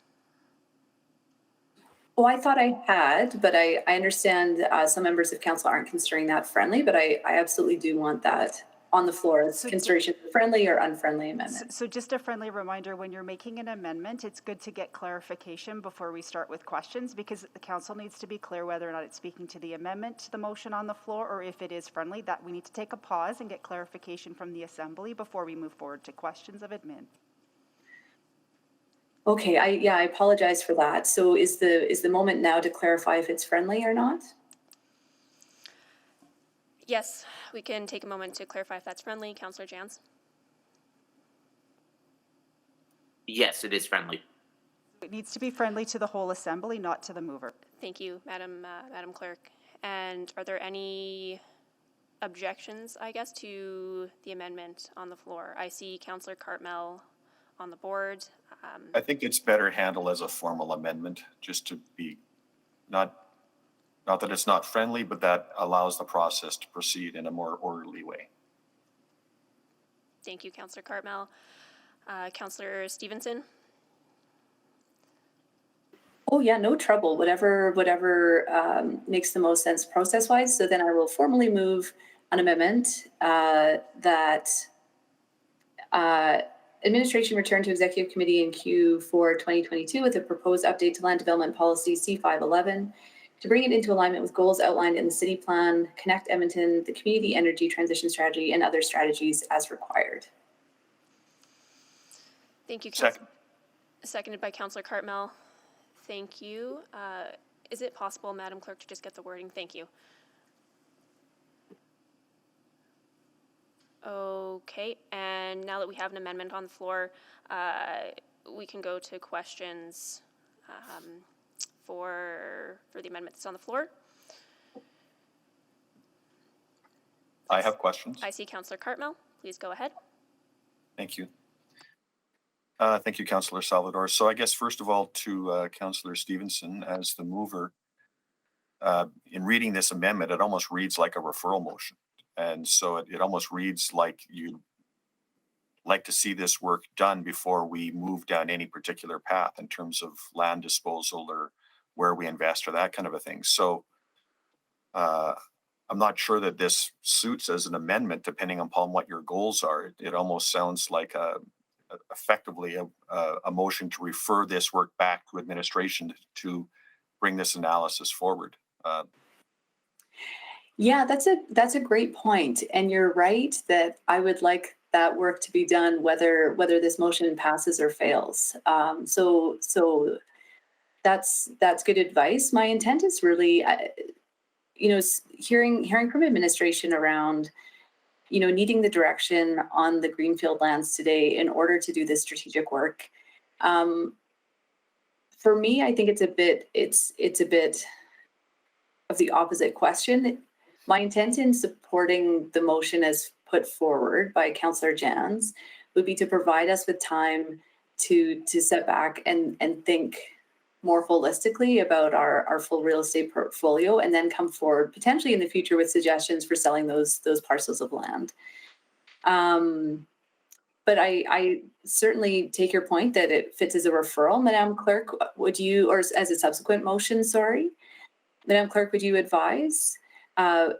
Oh, I thought I had, but I understand some members of council aren't considering that friendly, but I absolutely do want that on the floor as consideration for friendly or unfriendly amendments.
So just a friendly reminder, when you're making an amendment, it's good to get clarification before we start with questions, because the council needs to be clear whether or not it's speaking to the amendment to the motion on the floor, or if it is friendly, that we need to take a pause and get clarification from the assembly before we move forward to questions of admin.
Okay, I apologize for that. So is the moment now to clarify if it's friendly or not?
Yes, we can take a moment to clarify if that's friendly. Councillor Jans?
Yes, it is friendly.
It needs to be friendly to the whole assembly, not to the mover.
Thank you, Madam Clerk. And are there any objections, I guess, to the amendment on the floor? I see Councillor Cartmel on the board.
I think it's better handled as a formal amendment, just to be not that it's not friendly, but that allows the process to proceed in a more orderly way.
Thank you, Councillor Cartmel. Councillor Stevenson?
Oh yeah, no trouble. Whatever makes the most sense process-wise. So then I will formally move an amendment that administration return to executive committee in Q4 2022 with a proposed update to land development policy C511 to bring it into alignment with goals outlined in the city plan, Connect Edmonton, the community energy transition strategy, and other strategies as required.
Thank you, Councillor. Seconded by Councillor Cartmel. Thank you. Is it possible, Madam Clerk, to just get the wording? Thank you. Okay, and now that we have an amendment on the floor, we can go to questions for the amendment that's on the floor.
I have questions.
I see Councillor Cartmel. Please go ahead.
Thank you. Thank you, Councillor Salvador. So I guess first of all to Councillor Stevenson as the mover, in reading this amendment, it almost reads like a referral motion. And so it almost reads like you'd like to see this work done before we move down any particular path in terms of land disposal or where we invest or that kind of a thing. So I'm not sure that this suits as an amendment depending upon what your goals are. It almost sounds like effectively a motion to refer this work back to administration to bring this analysis forward.
Yeah, that's a great point, and you're right that I would like that work to be done whether this motion passes or fails. So that's good advice. My intent is really, hearing from administration around, needing the direction on the greenfield lands today in order to do this strategic work. For me, I think it's a bit of the opposite question. My intent in supporting the motion as put forward by Councillor Jans would be to provide us with time to step back and think more holistically about our full real estate portfolio, and then come forward potentially in the future with suggestions for selling those parcels of land. But I certainly take your point that it fits as a referral. Madam Clerk, would you, or as a subsequent motion, sorry, Madam Clerk, would you advise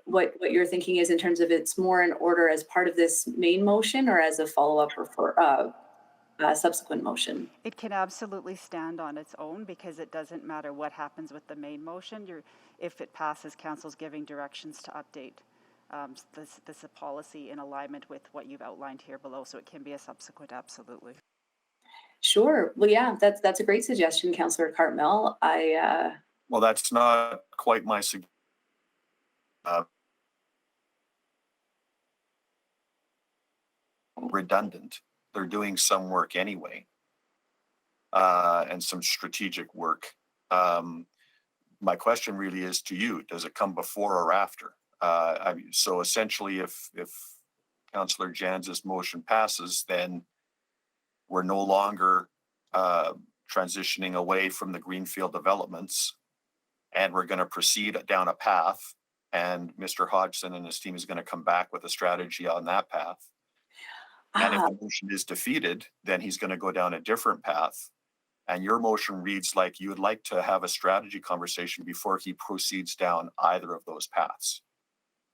what your thinking is in terms of it's more in order as part of this main motion or as a follow-up subsequent motion?
It can absolutely stand on its own because it doesn't matter what happens with the main motion. If it passes, Council's giving directions to update this policy in alignment with what you've outlined here below, so it can be a subsequent, absolutely.
Sure. Well, yeah, that's a great suggestion, Councillor Cartmel.
Well, that's not quite my suggestion. Redundant. They're doing some work anyway, and some strategic work. My question really is to you: does it come before or after? So essentially, if Councillor Jans's motion passes, then we're no longer transitioning away from the greenfield developments, and we're going to proceed down a path. And Mr. Hodgson and his team is going to come back with a strategy on that path. And if the motion is defeated, then he's going to go down a different path. And your motion reads like you would like to have a strategy conversation before he proceeds down either of those paths.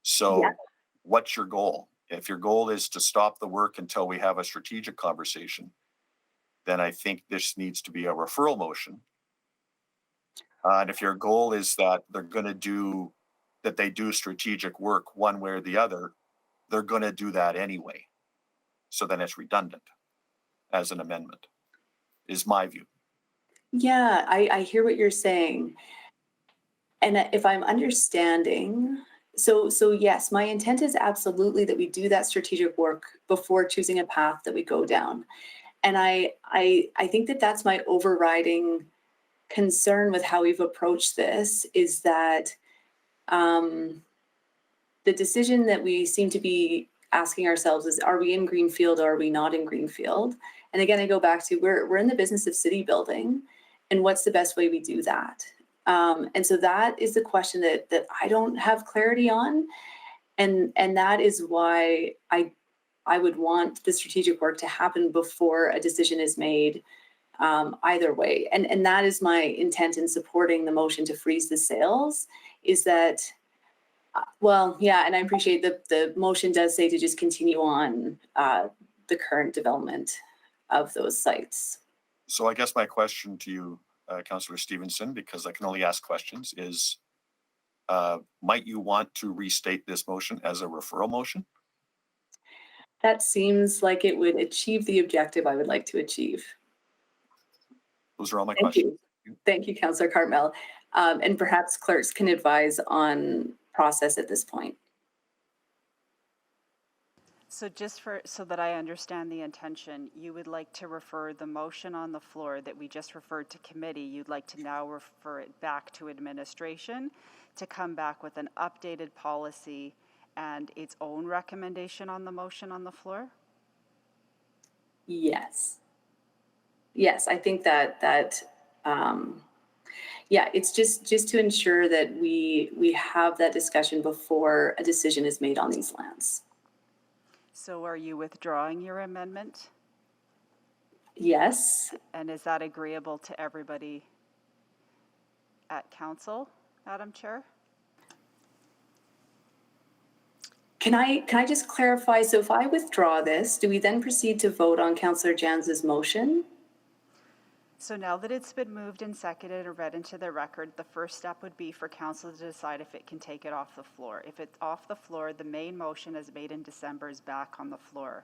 So what's your goal? If your goal is to stop the work until we have a strategic conversation, then I think this needs to be a referral motion. And if your goal is that they do strategic work one way or the other, they're going to do that anyway. So then it's redundant as an amendment, is my view.
Yeah, I hear what you're saying. And if I'm understanding, so yes, my intent is absolutely that we do that strategic work before choosing a path that we go down. And I think that that's my overriding concern with how we've approached this, is that the decision that we seem to be asking ourselves is, are we in Greenfield or are we not in Greenfield? And again, I go back to we're in the business of city building, and what's the best way we do that? And so that is the question that I don't have clarity on, and that is why I would want the strategic work to happen before a decision is made, either way. And that is my intent in supporting the motion to freeze the sales, is that, well, yeah, and I appreciate the motion does say to just continue on the current development of those sites.
So I guess my question to you, Councillor Stevenson, because I can only ask questions, is might you want to restate this motion as a referral motion?
That seems like it would achieve the objective I would like to achieve.
Those are all my
Thank
questions.
you. Thank you, Councillor Cartmel. And perhaps clerks can advise on process at this point.
So just so that I understand the intention, you would like to refer the motion on the floor that we just referred to committee, you'd like to now refer it back to administration to come back with an updated policy and its own recommendation on the motion on the floor?
Yes. Yes, I think that yeah, it's just to ensure that we have that discussion before a decision is made on these lands.
So are you withdrawing your amendment?
Yes.
And is that agreeable to everybody at council, Madam Chair?
Can I just clarify? So if I withdraw this, do we then proceed to vote on Councillor Jans's motion?
So now that it's been moved and seconded or read into the record, the first step would be for council to decide if it can take it off the floor. If it's off the floor, the main motion as made in December is back on the floor.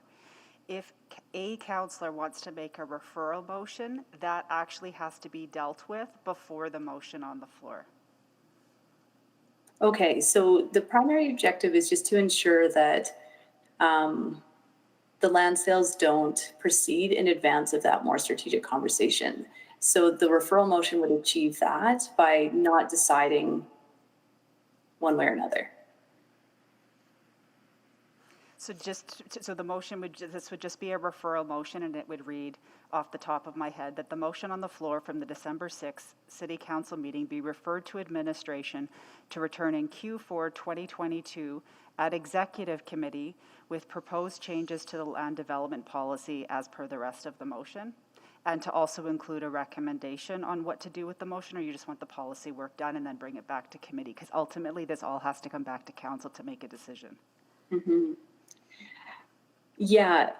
If a councillor wants to make a referral motion, that actually has to be dealt with before the motion on the floor.
Okay, so the primary objective is just to ensure that the land sales don't proceed in advance of that more strategic conversation. So the referral motion would achieve that by not deciding one way or another.
So so the motion this would just be a referral motion, and it would read off the top of my head that the motion on the floor from the December 6th City Council meeting be referred to administration to return in Q4 2022 at Executive Committee with proposed changes to the land development policy as per the rest of the motion, and to also include a recommendation on what to do with the motion, or you just want the policy work done and then bring it back to committee? Because ultimately this all has to come back to council to make a decision.
Mm-hmm. Yeah,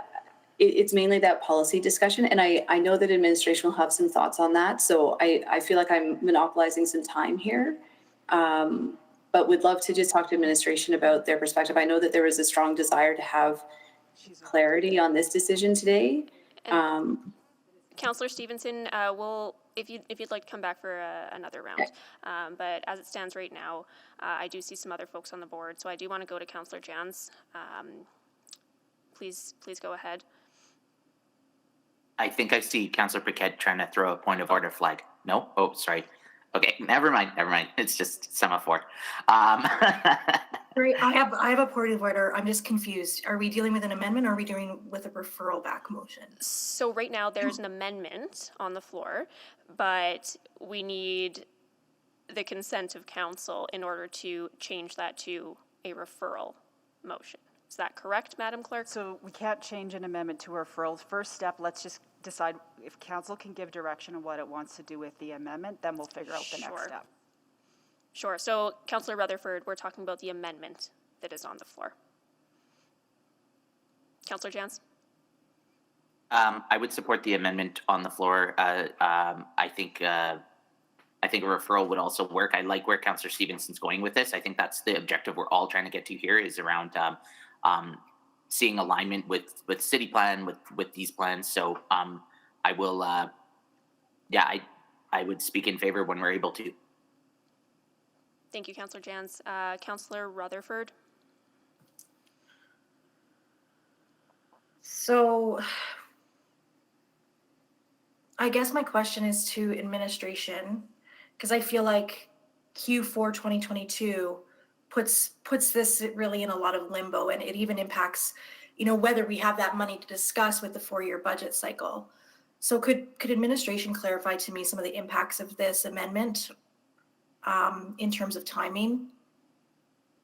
it's mainly that policy discussion, and I know that administration will have some thoughts on that, so I feel like I'm monopolizing some time here, but would love to just talk to administration about their perspective. I know that there is a strong desire to have clarity on this decision today.
Councillor Stevenson, if you'd like to come back for another round, but as it stands right now, I do see some other folks on the board, so I do want to go to Councillor Jans. Please go ahead.
I think I see Councillor Paquette trying to throw a point of order flag. No? Oh, sorry. Okay, never mind. It's just semaphore.
Sorry, I have a point of order. I'm just confused. Are we dealing with an amendment or are we dealing with a referral back motion?
So right now there's an amendment on the floor, but we need the consent of council in order to change that to a referral motion. Is that correct, Madam Clerk?
So we can't change an amendment to a referral. First step, let's just decide if council can give direction on what it wants to do with the amendment, then we'll figure out the next step.
Sure. So, Councillor Rutherford, we're talking about the amendment that is on the floor. Councillor Jans?
I would support the amendment on the floor. I think a referral would also work. I like where Councillor Stevenson's going with this. I think that's the objective we're all trying to get to here, is around seeing alignment with city plan, with these plans. So I will, I would speak in favor when we're able to.
Thank you, Councillor Jans. Councillor Rutherford?
So I guess my question is to administration, because I feel like Q4 2022 puts this really in a lot of limbo, and it even impacts, whether we have that money to discuss with the 4-year budget cycle. So could administration clarify to me some of the impacts of this amendment in terms of timing?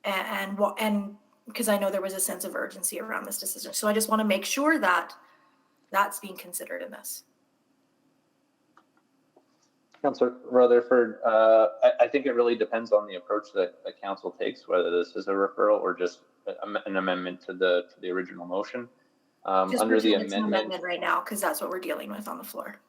And because I know there was a sense of urgency around this decision. So I just want to make sure that that's being considered in this.
Councillor Rutherford, I think it really depends on the approach that the council takes, whether this is a referral or just an amendment to the original motion.
Just
Under the
amendment right now, because that's what we're dealing with on the floor.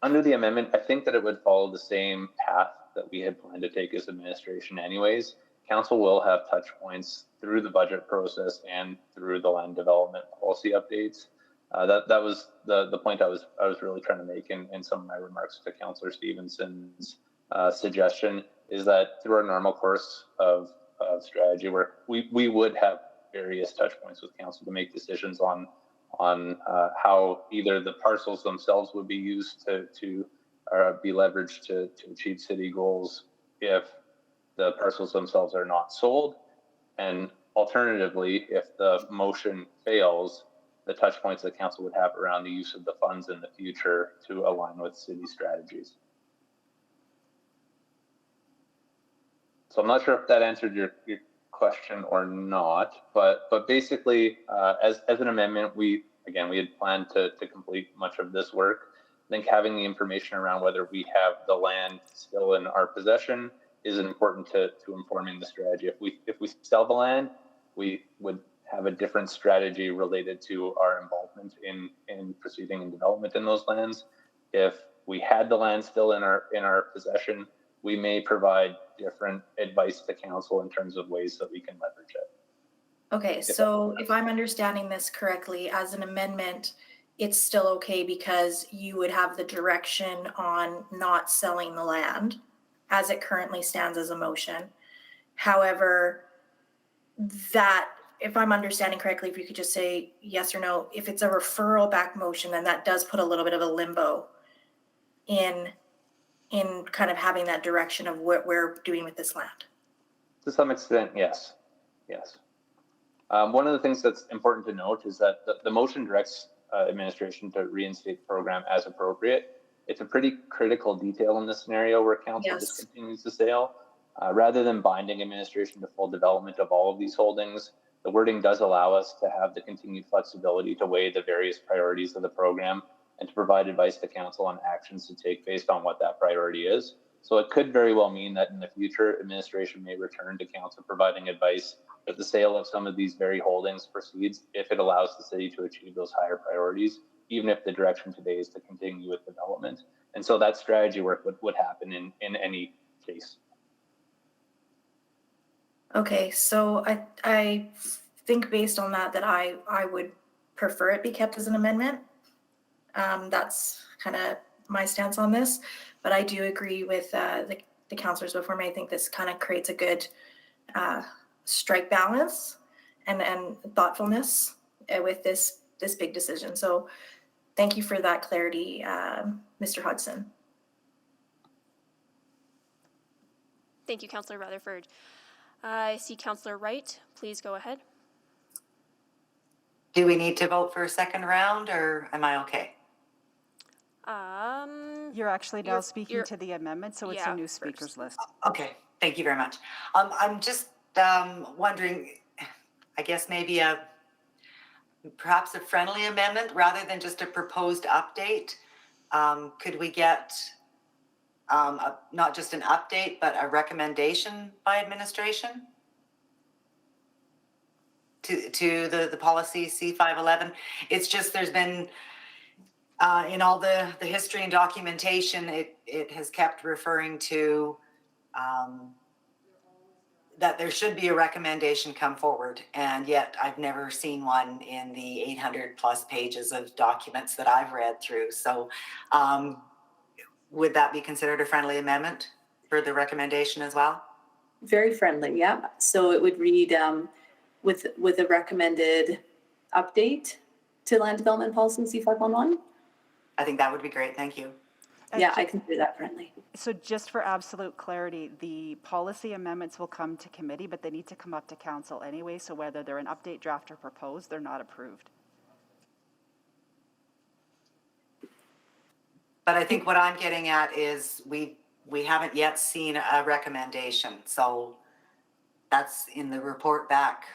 Under the amendment, I think that it would follow the same path that we had planned to take as administration anyways. Council will have touch points through the budget process and through the land development policy updates. That was the point I was really trying to make in some of my remarks to Councillor Stevenson's suggestion, is that through our normal course of strategy work, we would have various touch points with council to make decisions on how either the parcels themselves would be used to be leveraged to achieve city goals if the parcels themselves are not sold, and alternatively, if the motion fails, the touch points that council would have around the use of the funds in the future to align with city strategies. So I'm not sure if that answered your question or not, but basically, as an amendment, we had planned to complete much of this work. I think having the information around whether we have the land still in our possession is important to informing the strategy. If we sell the land, we would have a different strategy related to our involvement in proceeding and development in those lands. If we had the land still in our possession, we may provide different advice to council in terms of ways that we can leverage it.
Okay, so if I'm understanding this correctly, as an amendment, it's still okay because you would have the direction on not selling the land as it currently stands as a motion. However, that, if I'm understanding correctly, if you could just say yes or no, if it's a referral back motion, then that does put a little bit of a limbo in kind of having that direction of what we're doing with this land.
To some extent, yes. One of the things that's important to note is that the motion directs administration to reinstate the program as appropriate. It's a pretty critical detail in this scenario where council discontinues the sale. Rather than binding administration to full development of all of these holdings, the wording does allow us to have the continued flexibility to weigh the various priorities of the program and to provide advice to council on actions to take based on what that priority is. So it could very well mean that in the future, administration may return to council providing advice that the sale of some of these very holdings proceeds if it allows the city to achieve those higher priorities, even if the direction today is to continue with development. And so that strategy work would happen in any case.
Okay, so I think based on that I would prefer it be kept as an amendment. That's kind of my stance on this, but I do agree with the councillors before me. I think this kind of creates a good strike balance and thoughtfulness with this big decision. So thank you for that clarity, Mr. Hudson.
Thank you, Councillor Rutherford. I see Councillor Wright. Please go ahead.
Do we need to vote for a second round, or am I okay?
You're actually now speaking to the amendment, so it's a new speakers list.
Okay, thank you very much. I'm just wondering, I guess maybe perhaps a friendly amendment rather than just a proposed update. Could we get not just an update, but a recommendation by administration to the policy C511? It's just there's been in all the history and documentation, it has kept referring to that there should be a recommendation come forward, and yet I've never seen one in the 800 plus pages of documents that I've read through. So would that be considered a friendly amendment for the recommendation as well?
Very friendly, yeah. So it would read with a recommended update to land development policy C511.
I think that would be great. Thank you.
Yeah, I consider that friendly.
So just for absolute clarity, the policy amendments will come to committee, but they need to come up to council anyway. So whether they're an update, draft, or proposed, they're not approved.
But I think what I'm getting at is we haven't yet seen a recommendation. So that's in the report back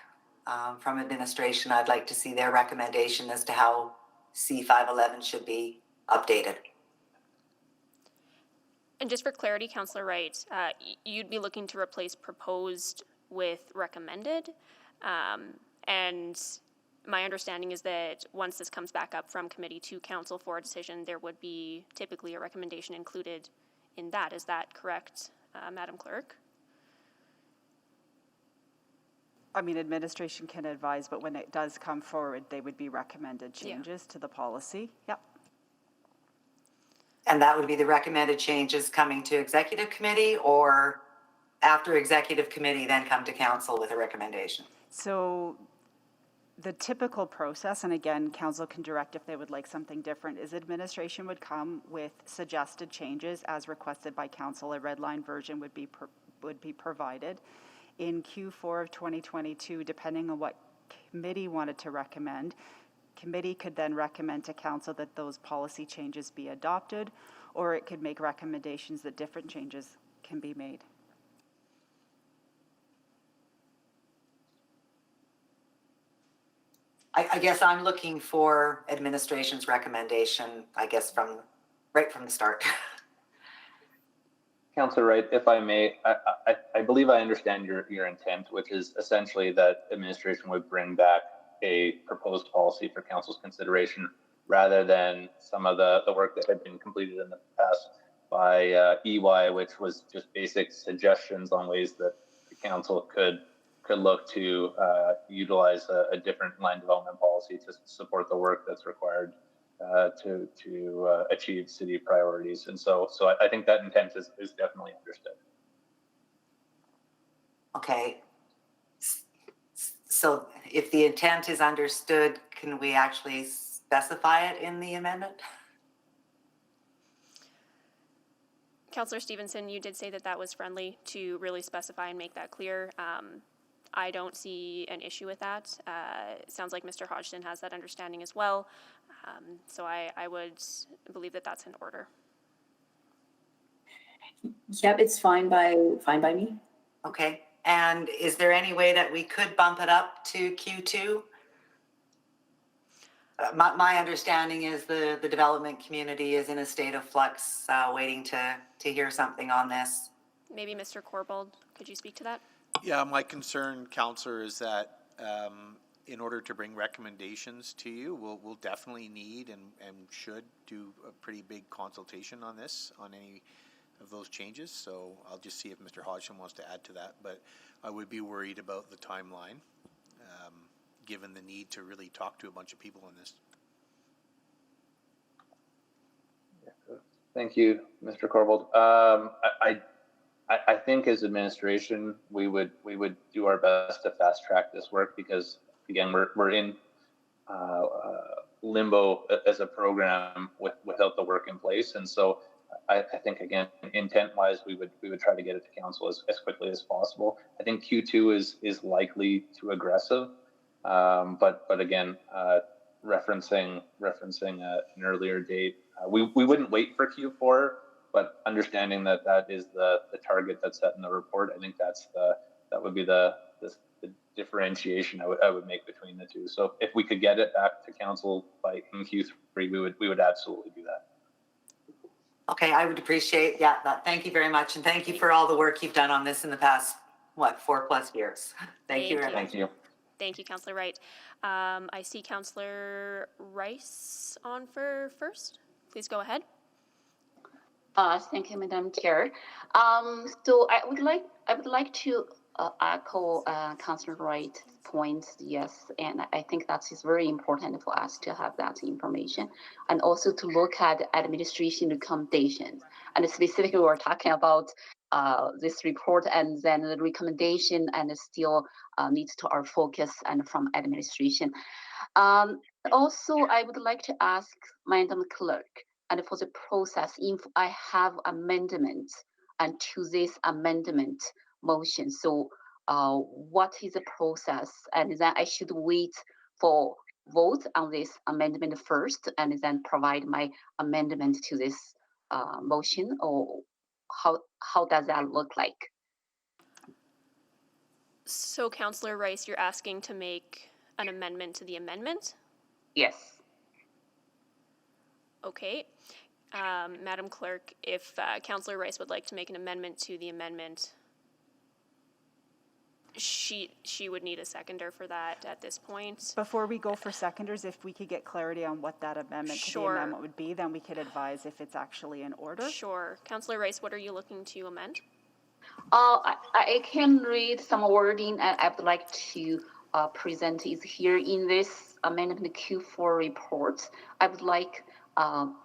from administration. I'd like to see their recommendation as to how C511 should be updated.
And just for clarity, Councillor Wright, you'd be looking to replace proposed with recommended. And my understanding is that once this comes back up from committee to council for a decision, there would be typically a recommendation included in that. Is that correct, Madam Clerk?
I mean, administration can advise, but when it does come forward, they would be recommended changes to the policy. Yep.
And that would be the recommended changes coming to executive committee, or after executive committee, then come to council with a recommendation?
So the typical process, and again, council can direct if they would like something different, is administration would come with suggested changes as requested by council. A red line version would be provided. In Q4 of 2022, depending on what committee wanted to recommend, committee could then recommend to council that those policy changes be adopted, or it could make recommendations that different changes can be made.
I guess I'm looking for administration's recommendation, I guess, right from the start.
Councillor Wright, if I may, I believe I understand your intent, which is essentially that administration would bring back a proposed policy for council's consideration rather than some of the work that had been completed in the past by EY, which was just basic suggestions on ways that the council could look to utilize a different land development policy to support the work that's required to achieve city priorities. And so I think that intent is definitely understood.
Okay. So if the intent is understood, can we actually specify it in the amendment?
Councillor Stevenson, you did say that that was friendly to really specify and make that clear. I don't see an issue with that. It sounds like Mr. Hodgson has that understanding as well. So I would believe that that's in order.
Yep, it's fine by me.
Okay. And is there any way that we could bump it up to Q2? My understanding is the development community is in a state of flux, waiting to hear something on this.
Maybe Mr. Corbold, could you speak to that?
Yeah, my concern, Councillor, is that in order to bring recommendations to you, we'll definitely need and should do a pretty big consultation on this, on any of those changes. So I'll just see if Mr. Hodgson wants to add to that. But I would be worried about the timeline, given the need to really talk to a bunch of people on this.
Thank you, Mr. Corbold. I think as administration, we would do our best to fast track this work because, again, we're in limbo as a program without the work in place. And so I think, again, intent-wise, we would try to get it to council as quickly as possible. I think Q2 is likely too aggressive, but again, referencing an earlier date, we wouldn't wait for Q4. But understanding that is the target that's set in the report, I think that would be the differentiation I would make between the two. So if we could get it back to council by in Q3, we would absolutely do that.
Okay, I would appreciate that. Thank you very much, and thank you for all the work you've done on this in the past 4+ years. Thank you very much.
Thank you.
Thank you, Councillor Wright. I see Councillor Rice on for first. Please go ahead.
Thank you, Madam Chair. So I would like to echo Councillor Wright's points. Yes, and I think that is very important for us to have that information, and also to look at administration recommendations. And specifically, we're talking about this report, and then the recommendation, and still needs to our focus and from administration. Also, I would like to ask Madam Clerk, and for the process, if I have amendment and to this amendment motion, so what is the process? And then I should wait for vote on this amendment first, and then provide my amendment to this motion, or how does that look like?
So Councillor Rice, you're asking to make an amendment to the amendment?
Yes.
Okay. Madam Clerk, if Councillor Rice would like to make an amendment to the amendment, she would need a seconder for that at this point.
Before we go for seconders, if we could get clarity on what that amendment to the amendment would be, then we could advise if it's actually in order.
Sure. Councillor Rice, what are you looking to amend?
I can read some wording, and I would like to present is here in this amendment Q4 report. I would like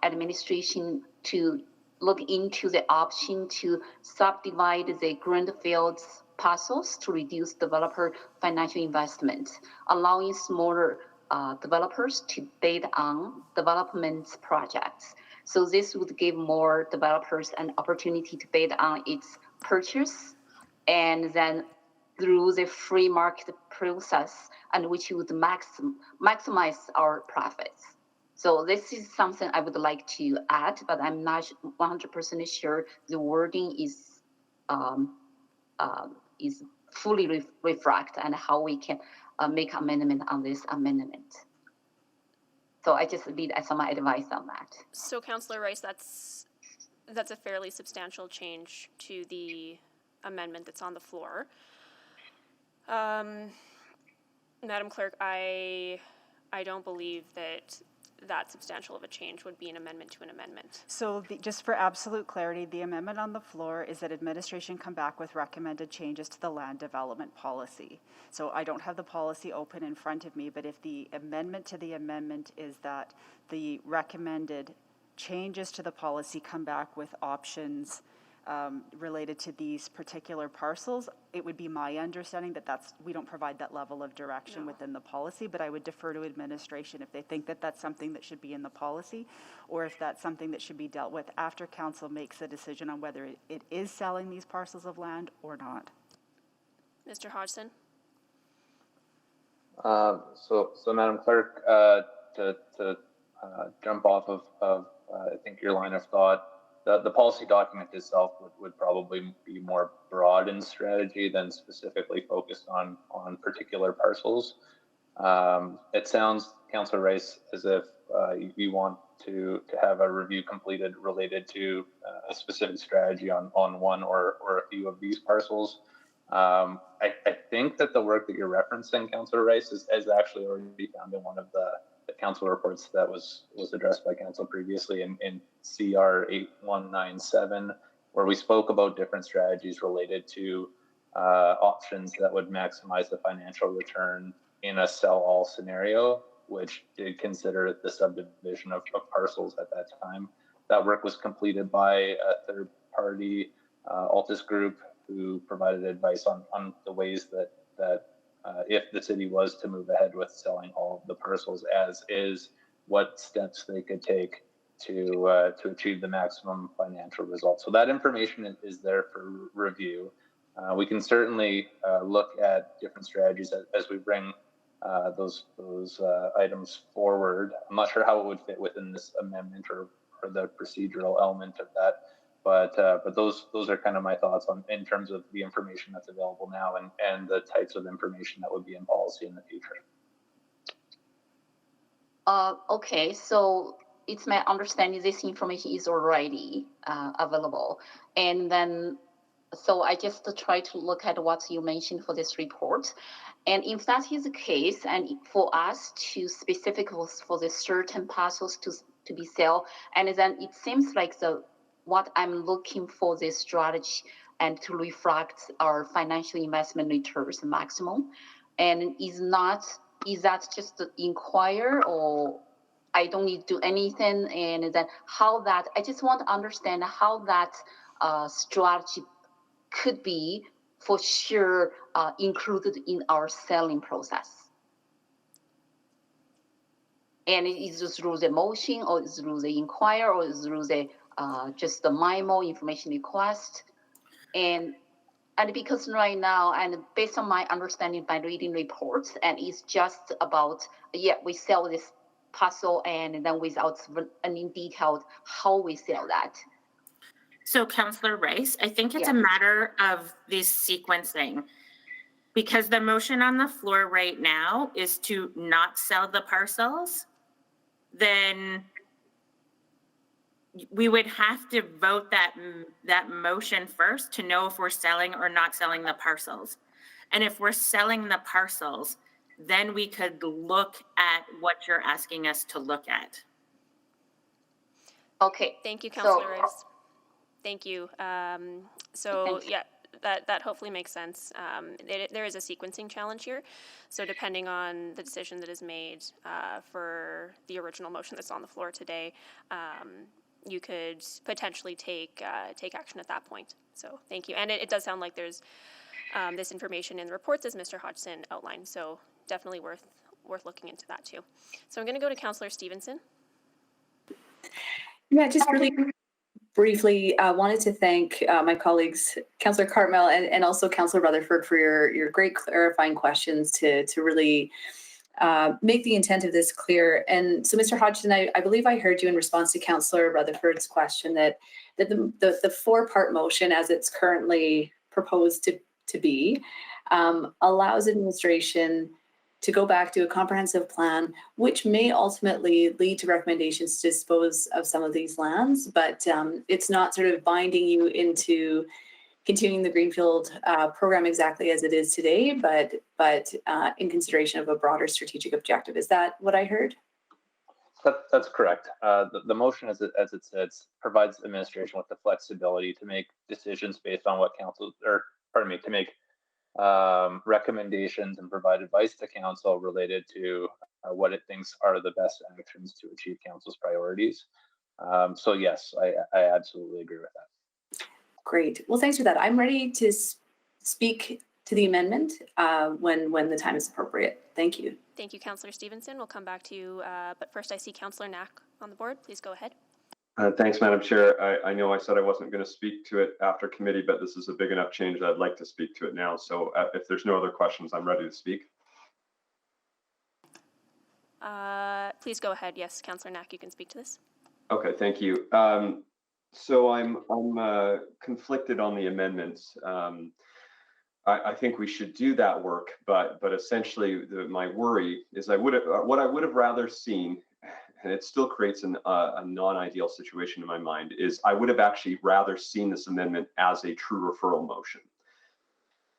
administration to look into the option to subdivide the greenfields parcels to reduce developer financial investment, allowing smaller developers to bid on development projects. So this would give more developers an opportunity to bid on its purchase, and then through the free market process, and which would maximize our profits. So this is something I would like to add, but I'm not 100% sure the wording is fully reflect and how we can make amendment on this amendment. So I just need some advice on that.
So Councillor Rice, that's a fairly substantial change to the amendment that's on the floor. Madam Clerk, I don't believe that substantial of a change would be an amendment to an amendment.
So just for absolute clarity, the amendment on the floor is that administration come back with recommended changes to the land development policy. So I don't have the policy open in front of me, but if the amendment to the amendment is that the recommended changes to the policy come back with options related to these particular parcels, it would be my understanding that we don't provide that level of direction within the policy, but I would defer to administration if they think that that's something that should be in the policy, or if that's something that should be dealt with after council makes a decision on whether it is selling these parcels of land or not.
Mr. Hodgson?
So Madam Clerk, to jump off of I think your line of thought, the policy document itself would probably be more broad in strategy than specifically focused on particular parcels. It sounds, Councillor Rice, as if you want to have a review completed related to a specific strategy on one or a few of these parcels. I think that the work that you're referencing, Councillor Rice, is actually already found in one of the council reports that was addressed by council previously in CR 8197, where we spoke about different strategies related to options that would maximize the financial return in a sell-all scenario, which did consider the subdivision of parcels at that time. That work was completed by a third-party Altus group who provided advice on the ways that if the city was to move ahead with selling all of the parcels as is, what steps they could take to achieve the maximum financial results. So that information is there for review. We can certainly look at different strategies as we bring those items forward. I'm not sure how it would fit within this amendment or the procedural element of that. But those are kind of my thoughts in terms of the information that's available now and the types of information that would be in policy in the future.
Okay, so it's my understanding this information is already available. And then, so I just try to look at what you mentioned for this report. And if that is the case, and for us to specifically for the certain parcels to be sold, and then it seems like what I'm looking for this strategy and to reflect our financial investment returns maximum. And is that just to inquire, or I don't need to do anything? And then I just want to understand how that strategy could be for sure included in our selling process. And is it through the motion, or is it through the inquiry, or is it through the just the memo information request? And because right now, and based on my understanding by reading reports, and it's just about, we sell this parcel, and then without any detailed how we sell that.
So Councillor Rice, I think it's a matter of this sequencing, because the motion on the floor right now is to not sell the parcels. Then we would have to vote that motion first to know if we're selling or not selling the parcels. And if we're selling the parcels, then we could look at what you're asking us to look at.
Okay.
Thank you, Councillor Rice. Thank you. So yeah, that hopefully makes sense. There is a sequencing challenge here. So depending on the decision that is made for the original motion that's on the floor today, you could potentially take action at that point. So thank you. And it does sound like there's this information in the reports, as Mr. Hodgson outlined. So definitely worth looking into that too. So I'm going to go to Councillor Stevenson.
Yeah, just really briefly, wanted to thank my colleagues, Councillor Cartmell and also Councillor Rutherford, for your great clarifying questions to really make the intent of this clear. And so, Mr. Hodgson, I believe I heard you in response to Councillor Rutherford's question that the four-part motion, as it's currently proposed to be, allows administration to go back to a comprehensive plan, which may ultimately lead to recommendations to dispose of some of these lands, but it's not sort of binding you into continuing the Greenfield program exactly as it is today, but in consideration of a broader strategic objective. Is that what I heard?
That's correct. The motion, as it says, provides administration with the flexibility to make decisions based on what to make recommendations and provide advice to council related to what it thinks are the best actions to achieve council's priorities. So yes, I absolutely agree with that.
Great. Well, thanks for that. I'm ready to speak to the amendment when the time is appropriate. Thank you.
Thank you, Councillor Stevenson. We'll come back to you, but first I see Councillor Knack on the board. Please go ahead.
Thanks, Madam Chair. I know I said I wasn't going to speak to it after committee, but this is a big enough change that I'd like to speak to it now. So if there's no other questions, I'm ready to speak.
Please go ahead. Yes, Councillor Knack, you can speak to this.
Okay, thank you. So I'm conflicted on the amendments. I think we should do that work, but essentially my worry is what I would have rather seen, and it still creates a non-ideal situation in my mind, is I would have actually rather seen this amendment as a true referral motion.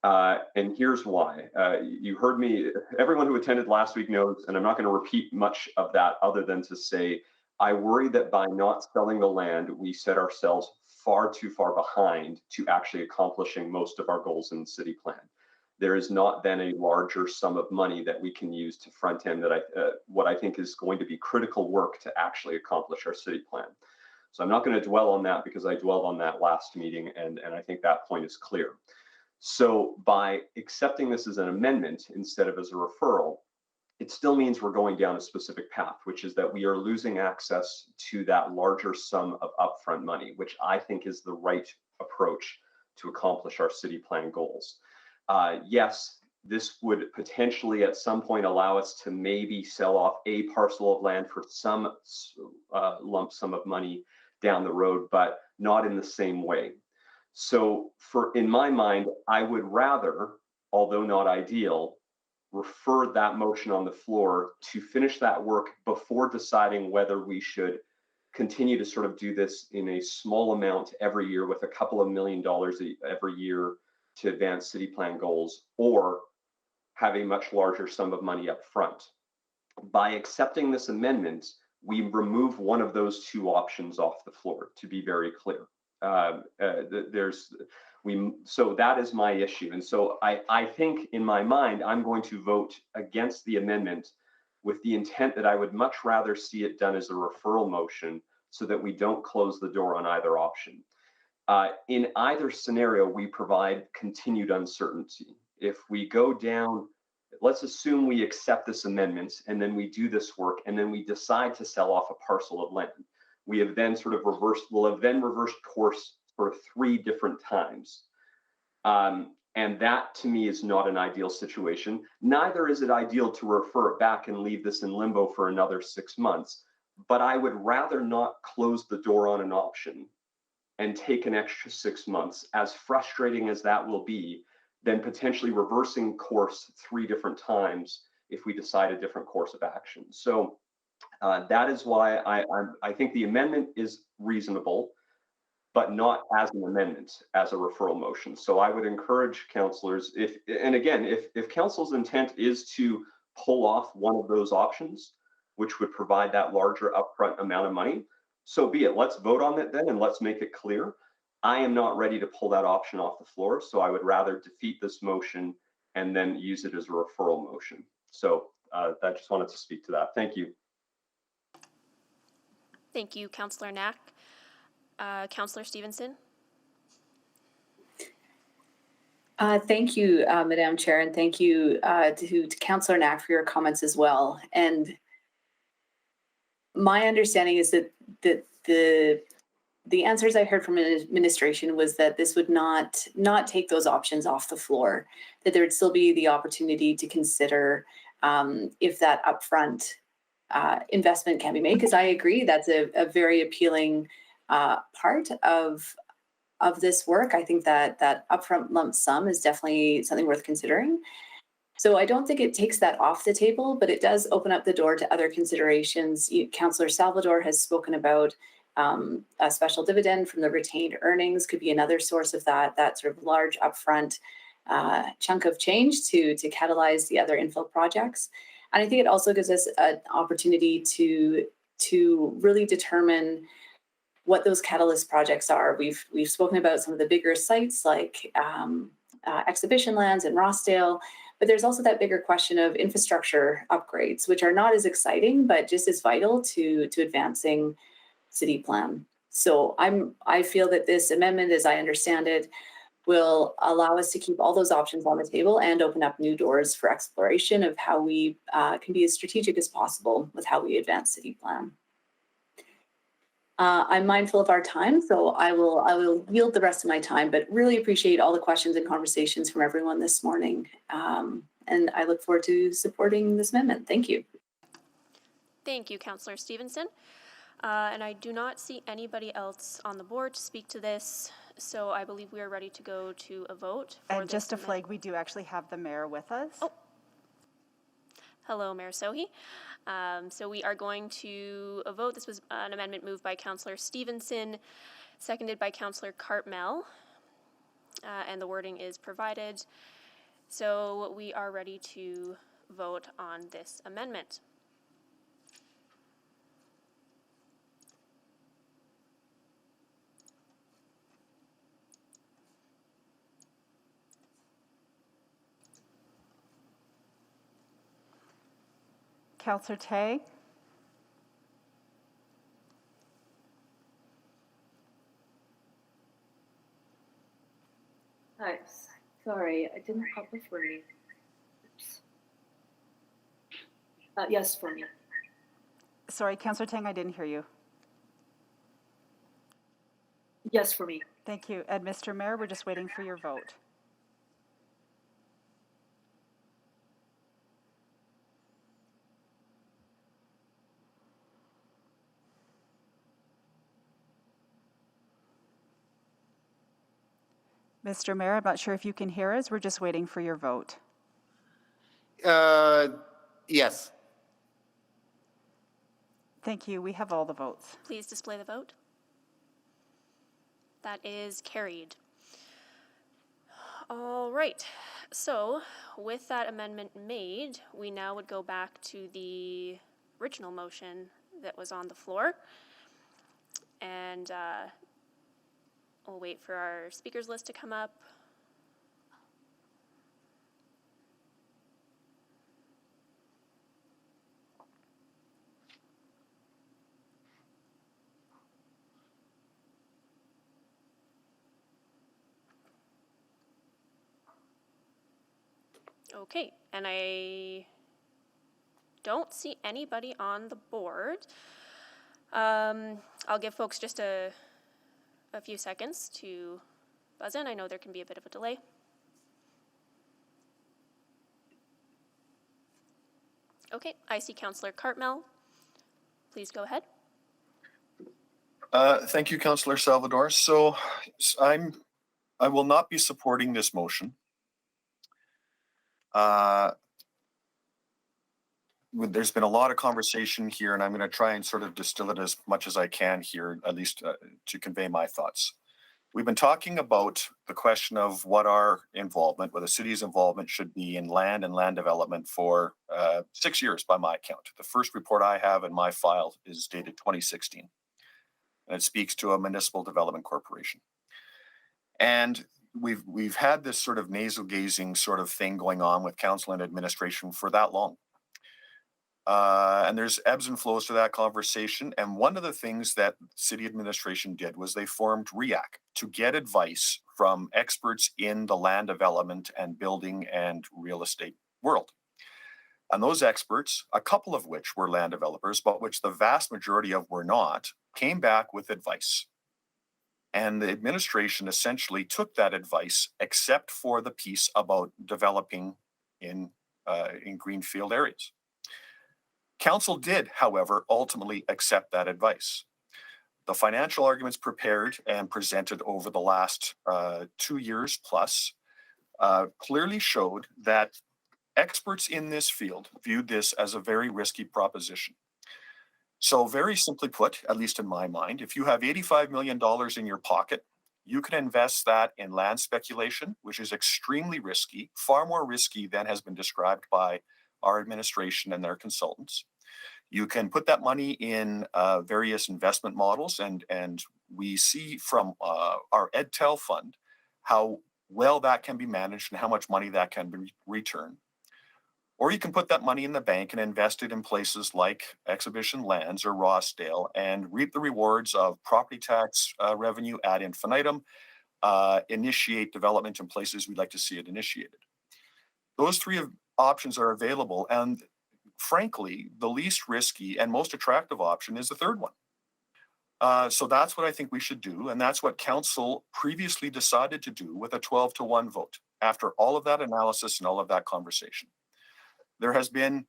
And here's why. You heard me, everyone who attended last week knows, and I'm not going to repeat much of that other than to say, I worry that by not selling the land, we set ourselves far too far behind to actually accomplishing most of our goals in the city plan. There is not then a larger sum of money that we can use to front end what I think is going to be critical work to actually accomplish our city plan. So I'm not going to dwell on that because I dwelled on that last meeting, and I think that point is clear. So by accepting this as an amendment instead of as a referral, it still means we're going down a specific path, which is that we are losing access to that larger sum of upfront money, which I think is the right approach to accomplish our city plan goals. Yes, this would potentially at some point allow us to maybe sell off a parcel of land for some lump sum of money down the road, but not in the same way. So in my mind, I would rather, although not ideal, refer that motion on the floor to finish that work before deciding whether we should continue to sort of do this in a small amount every year with a couple of $1 million every year to advance city plan goals, or have a much larger sum of money up front. By accepting this amendment, we remove one of those two options off the floor, to be very clear. So that is my issue. And so I think in my mind, I'm going to vote against the amendment with the intent that I would much rather see it done as a referral motion so that we don't close the door on either option. In either scenario, we provide continued uncertainty. If we go down let's assume we accept this amendment and then we do this work and then we decide to sell off a parcel of land. We have then sort of reversed course sort of 3 different times. And that to me is not an ideal situation. Neither is it ideal to refer it back and leave this in limbo for another 6 months. But I would rather not close the door on an option and take an extra 6 months, as frustrating as that will be, than potentially reversing course 3 different times if we decide a different course of action. So that is why I think the amendment is reasonable, but not as an amendment, as a referral motion. So I would encourage councillors, if council's intent is to pull off one of those options, which would provide that larger upfront amount of money, so be it. Let's vote on it then and let's make it clear. I am not ready to pull that option off the floor, so I would rather defeat this motion and then use it as a referral motion. So I just wanted to speak to that. Thank you.
Thank you, Councillor Knack. Councillor Stevenson?
Thank you, Madam Chair, and thank you to Councillor Knack for your comments as well. And my understanding is that the answers I heard from administration was that this would not take those options off the floor, that there would still be the opportunity to consider if that upfront investment can be made, because I agree that's a very appealing part of this work. I think that upfront lump sum is definitely something worth considering. So I don't think it takes that off the table, but it does open up the door to other considerations. Councillor Salvador has spoken about a special dividend from the retained earnings could be another source of that sort of large upfront chunk of change to catalyze the other infill projects. And I think it also gives us an opportunity to really determine what those catalyst projects are. We've spoken about some of the bigger sites like exhibition lands in Rossdale, but there's also that bigger question of infrastructure upgrades, which are not as exciting, but just as vital to advancing city plan. So I feel that this amendment, as I understand it, will allow us to keep all those options on the table and open up new doors for exploration of how we can be as strategic as possible with how we advance city plan. I'm mindful of our time, so I will yield the rest of my time, but really appreciate all the questions and conversations from everyone this morning. And I look forward to supporting this amendment. Thank you.
Thank you, Councillor Stevenson. And I do not see anybody else on the board to speak to this, so I believe we are ready to go to a vote.
And just to flag, we do actually have the mayor with us.
Oh. Hello, Mayor Sohi. So we are going to vote. This was an amendment moved by Councillor Stevenson, seconded by Councillor Cartmel, and the wording is provided. So we are ready to vote on this amendment.
Councillor Tay?
Hi, sorry, I didn't pop the for me. Oops. Yes, for me.
Sorry, Councillor Tang, I didn't hear you.
Yes, for me.
Thank you. And Mr. Mayor, we're just waiting for your vote. Mr. Mayor, I'm not sure if you can hear us. We're just waiting for your vote.
Yes.
Thank you. We have all the votes.
Please display the vote. That is carried. All right. So with that amendment made, we now would go back to the original motion that was on the floor. And we'll wait for our speakers list to come up. Okay, and I don't see anybody on the board. I'll give folks just a few seconds to buzz in. I know there can be a bit of a delay. Okay, I see Councillor Cartmell. Please go ahead.
Thank you, Councillor Salvador. So I will not be supporting this motion. There's been a lot of conversation here, and I'm going to try and sort of distill it as much as I can here, at least to convey my thoughts. We've been talking about the question of what our involvement, what the city's involvement should be in land and land development for 6 years by my count. The first report I have in my file is dated 2016, and it speaks to a municipal development corporation. And we've had this sort of nasal gazing sort of thing going on with council and administration for that long. And there's ebbs and flows to that conversation. And one of the things that city administration did was they formed REAC to get advice from experts in the land development and building and real estate world. And those experts, a couple of which were land developers, but which the vast majority of were not, came back with advice. And the administration essentially took that advice, except for the piece about developing in greenfield areas. Council did, however, ultimately accept that advice. The financial arguments prepared and presented over the last 2 years plus clearly showed that experts in this field viewed this as a very risky proposition. So very simply put, at least in my mind, if you have $85 million in your pocket, you can invest that in land speculation, which is extremely risky, far more risky than has been described by our administration and their consultants. You can put that money in various investment models, and we see from our EdTel fund how well that can be managed and how much money that can be returned. Or you can put that money in the bank and invest it in places like Exhibition Lands or Rossdale and reap the rewards of property tax revenue ad infinitum, initiate development in places we'd like to see it initiated. Those three options are available, and frankly, the least risky and most attractive option is the third one. So that's what I think we should do, and that's what council previously decided to do with a 12-1 vote after all of that analysis and all of that conversation. There has been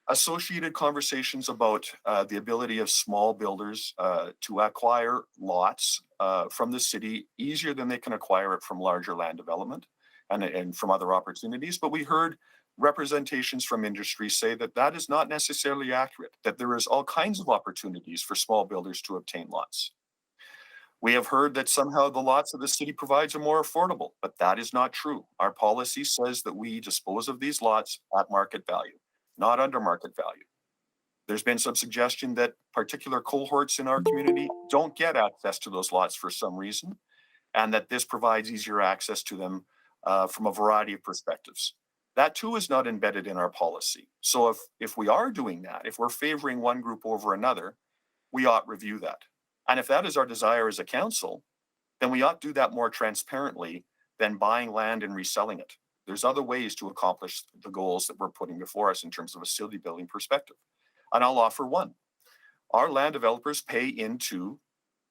associated conversations about the ability of small builders to acquire lots from the city easier than they can acquire it from larger land development and from other opportunities. But we heard representations from industry say that that is not necessarily accurate, that there is all kinds of opportunities for small builders to obtain lots. We have heard that somehow the lots that the city provides are more affordable, but that is not true. Our policy says that we dispose of these lots at market value, not under market value. There's been some suggestion that particular cohorts in our community don't get access to those lots for some reason, and that this provides easier access to them from a variety of perspectives. That too is not embedded in our policy. So if we are doing that, if we're favoring one group over another, we ought review that. And if that is our desire as a council, then we ought to do that more transparently than buying land and reselling it. There's other ways to accomplish the goals that we're putting before us in terms of a city building perspective. And I'll offer one. Our land developers pay into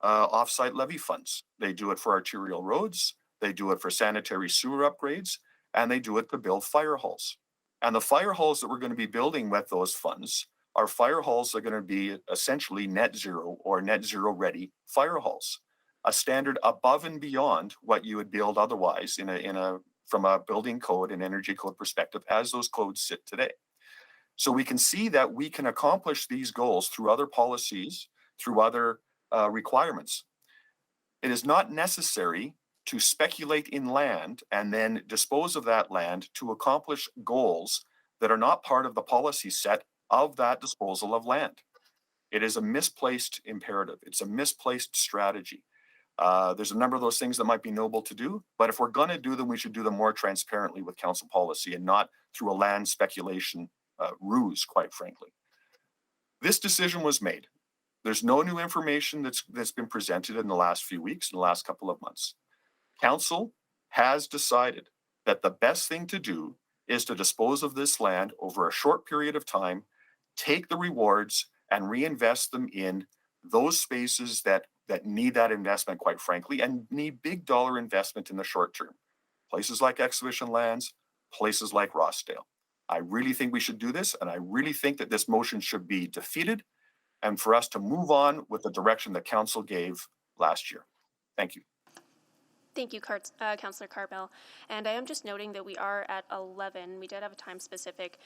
off-site levy funds. They do it for arterial roads, they do it for sanitary sewer upgrades, and they do it to build fire halls. And the fire halls that we're going to be building with those funds are fire halls that are going to be essentially net zero or net zero ready fire halls, a standard above and beyond what you would build otherwise from a building code and energy code perspective as those codes sit today. So we can see that we can accomplish these goals through other policies, through other requirements. It is not necessary to speculate in land and then dispose of that land to accomplish goals that are not part of the policy set of that disposal of land. It is a misplaced imperative. It's a misplaced strategy. There's a number of those things that might be noble to do, but if we're going to do them, we should do them more transparently with council policy and not through a land speculation ruse, quite frankly. This decision was made. There's no new information that's been presented in the last few weeks, in the last couple of months. Council has decided that the best thing to do is to dispose of this land over a short period of time, take the rewards and reinvest them in those spaces that need that investment, quite frankly, and need big dollar investment in the short term. Places like exhibition lands, places like Rossdale. I really think we should do this, and I really think that this motion should be defeated and for us to move on with the direction that council gave last year. Thank you.
Thank you, Councillor Carbell. And I am just noting that we are at 11. We did have a time specific,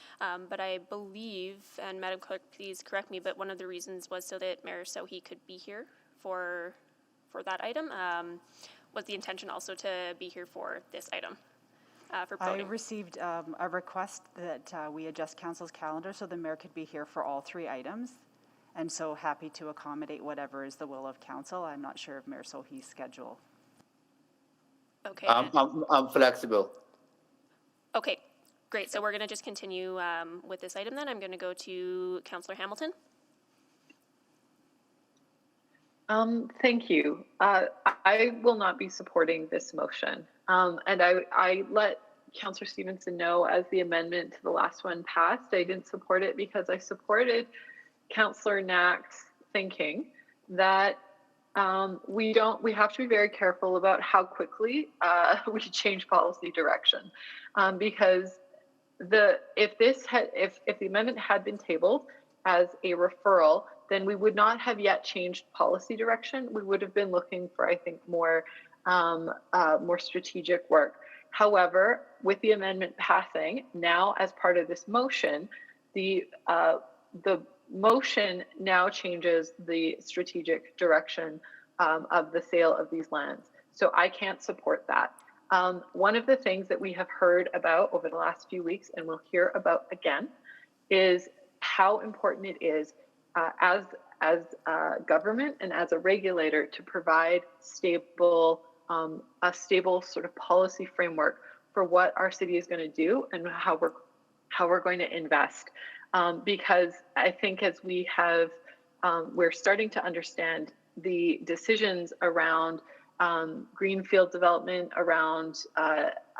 but I believe, and Madam Clerk, please correct me, but one of the reasons was so that Mayor Sohi could be here for that item. Was the intention also to be here for this item? For voting.
I received a request that we adjust council's calendar so the mayor could be here for all 3 items. And so happy to accommodate whatever is the will of council. I'm not sure of Mayor Sohi's schedule.
Okay.
I'm flexible.
Okay, great. So we're going to just continue with this item then. I'm going to go to Councillor Hamilton.
Thank you. I will not be supporting this motion. And I let Councillor Stevenson know as the amendment to the last one passed, I didn't support it because I supported Councillor Knack's thinking that we have to be very careful about how quickly we change policy direction, because if the amendment had been tabled as a referral, then we would not have yet changed policy direction. We would have been looking for, I think, more strategic work. However, with the amendment passing, now as part of this motion, the motion now changes the strategic direction of the sale of these lands. So I can't support that. One of the things that we have heard about over the last few weeks, and we'll hear about again, is how important it is as government and as a regulator to provide a stable sort of policy framework for what our city is going to do and how we're going to invest. Because I think as we're starting to understand the decisions around greenfield development, around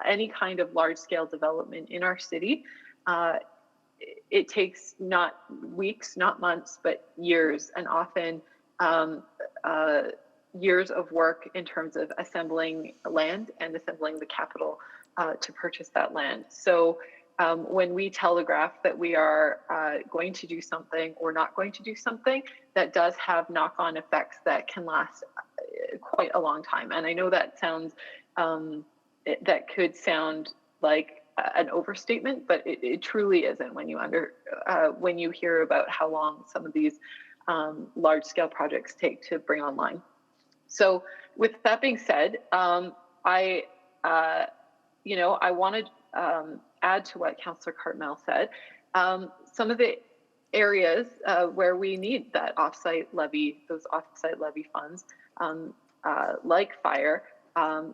any kind of large-scale development in our city, it takes not weeks, not months, but years, and often years of work in terms of assembling land and assembling the capital to purchase that land. So when we telegraph that we are going to do something or not going to do something, that does have knock-on effects that can last quite a long time. And I know that sounds, that could sound like an overstatement, but it truly isn't when you hear about how long some of these large-scale projects take to bring online. So with that being said, I want to add to what Councillor Cartmell said. Some of the areas where we need that offsite levy, those offsite levy funds, like fire,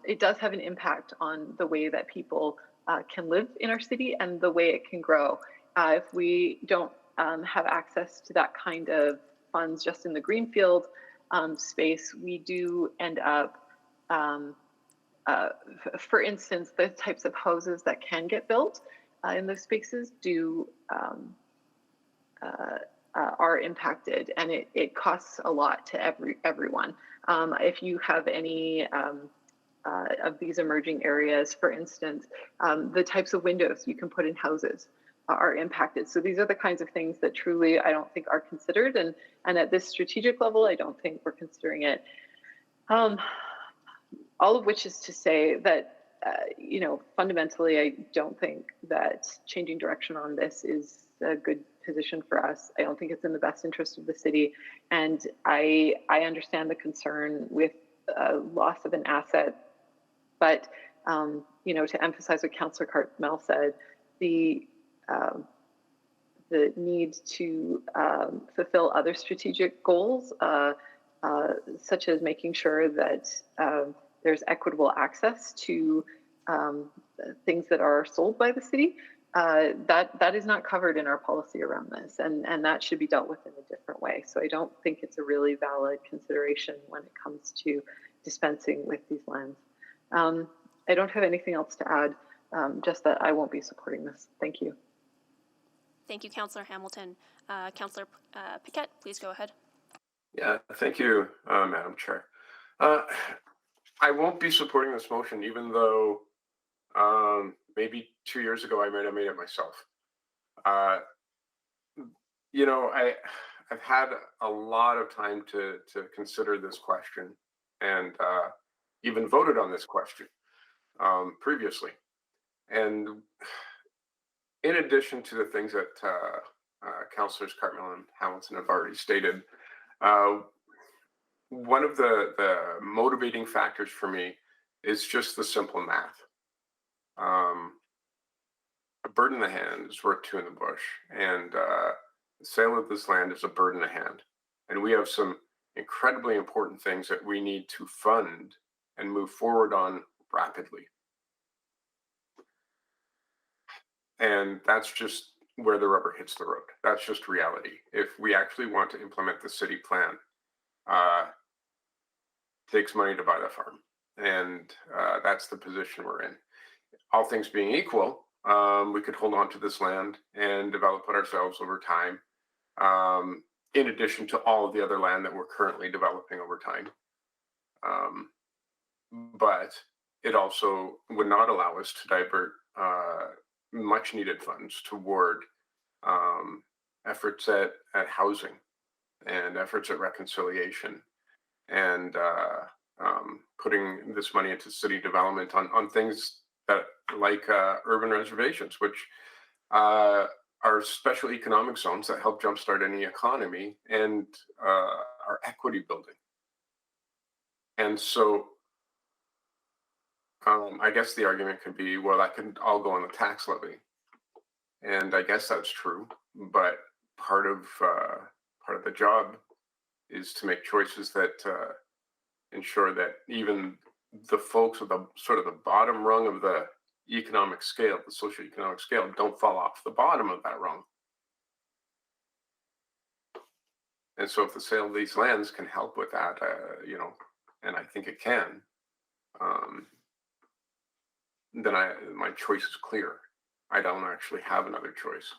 it does have an impact on the way that people can live in our city and the way it can grow. If we don't have access to that kind of funds just in the greenfield space, we do end up, for instance, the types of houses that can get built in those spaces are impacted, and it costs a lot to everyone. If you have any of these emerging areas, for instance, the types of windows you can put in houses are impacted. So these are the kinds of things that truly I don't think are considered, and at this strategic level, I don't think we're considering it. All of which is to say that, fundamentally, I don't think that changing direction on this is a good position for us. I don't think it's in the best interest of the city. And I understand the concern with loss of an asset. But, to emphasize what Councillor Cartmell said, the need to fulfill other strategic goals, such as making sure that there's equitable access to things that are sold by the city, that is not covered in our policy around this, and that should be dealt with in a different way. So I don't think it's a really valid consideration when it comes to dispensing with these lands. I don't have anything else to add just that I won't be supporting this. Thank you.
Thank you, Councillor Hamilton. Councillor Paquette, please go ahead.
Yeah, thank you, Madam Chair. I won't be supporting this motion, even though maybe 2 years ago I might have made it myself. You know, I've had a lot of time to consider this question and even voted on this question previously. And in addition to the things that Councillors Cartmell and Hamilton have already stated, one of the motivating factors for me is just the simple math. A bird in the hand is worth two in the bush, and the sale of this land is a bird in the hand. And we have some incredibly important things that we need to fund and move forward on rapidly. And that's just where the rubber hits the road. That's just reality. If we actually want to implement the city plan, it takes money to buy the farm. And that's the position we're in. All things being equal, we could hold on to this land and develop it ourselves over time, in addition to all of the other land that we're currently developing over time. But it also would not allow us to divert much needed funds toward efforts at housing and efforts at reconciliation and putting this money into city development on things that like urban reservations, which are special economic zones that help jumpstart any economy and are equity building. And so I guess the argument could be, well, that can all go on the tax levy. And I guess that's true, but part of the job is to make choices that ensure that even the folks at the sort of the bottom rung of the economic scale, the socioeconomic scale, don't fall off the bottom of that rung. And so if the sale of these lands can help with that, you know, and I think it can, then my choice is clear. I don't actually have another choice.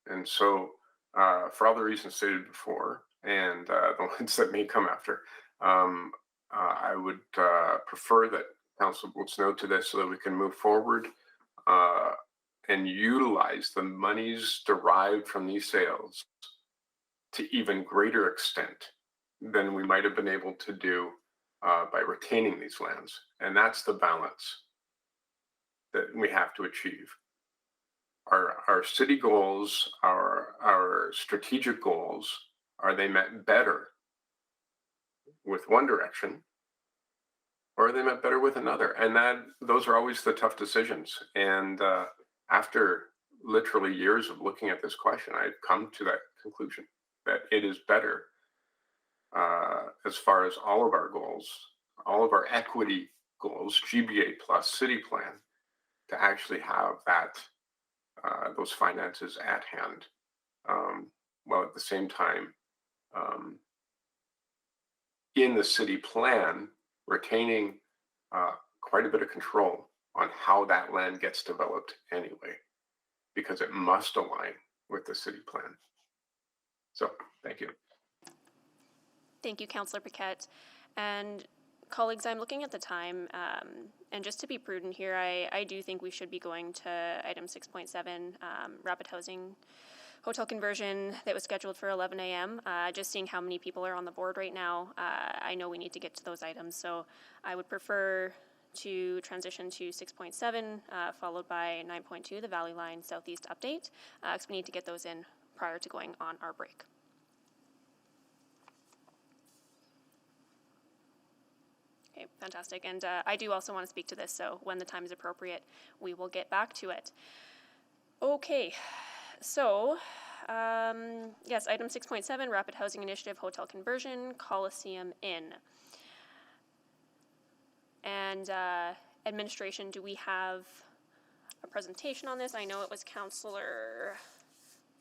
And so for all the reasons stated before and the ones that may come after, I would prefer that Council votes no to this so that we can move forward and utilize the monies derived from these sales to even greater extent than we might have been able to do by retaining these lands. And that's the balance that we have to achieve. Our city goals, our strategic goals, are they met better with one direction, or are they met better with another? And those are always the tough decisions. And after literally years of looking at this question, I've come to that conclusion that it is better as far as all of our goals, all of our equity goals, GBA plus city plan, to actually have that those finances at hand, while at the same time in the city plan retaining quite a bit of control on how that land gets developed anyway, because it must align with the city plan. So thank you.
Thank you, Councillor Paquette. And colleagues, I'm looking at the time, and just to be prudent here, I do think we should be going to item 6.7, rapid housing hotel conversion that was scheduled for 11 a.m. Just seeing how many people are on the board right now, I know we need to get to those items, so I would prefer to transition to 6.7, followed by 9.2, the Valley Line Southeast update, because we need to get those in prior to going on our break. Okay, fantastic. And I do also want to speak to this, so when the time is appropriate, we will get back to it. Okay, so yes, item 6.7, Rapid Housing Initiative Hotel Conversion, Coliseum Inn. And administration, do we have a presentation on this? I know it was Councillor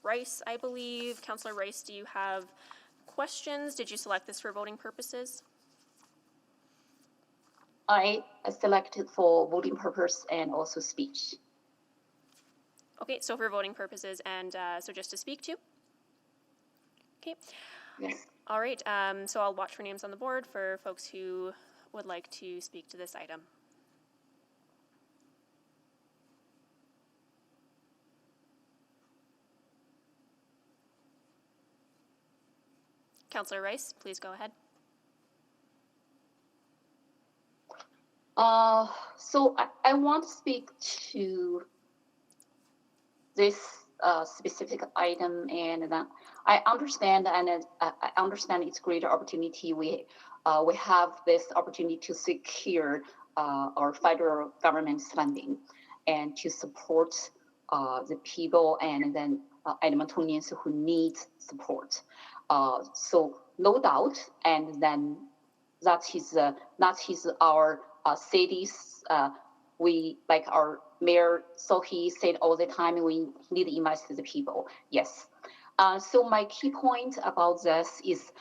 Rice, I believe. Councillor Rice, do you have questions? Did you select this for voting purposes?
I selected for voting purpose and also speech.
Okay, so for voting purposes and so just to speak to? Okay.
Yes.
All right, so I'll watch for names on the board for folks who would like to speak to this item. Councillor Rice, please go ahead.
So I want to speak to this specific item, and I understand, and I understand it's a great opportunity. We have this opportunity to secure our federal government funding and to support the people and then Edmontonians who need support. So no doubt, and then that is our cities. We, like our mayor, so he said all the time, we need to invest in the people. Yes. So my key point about this is,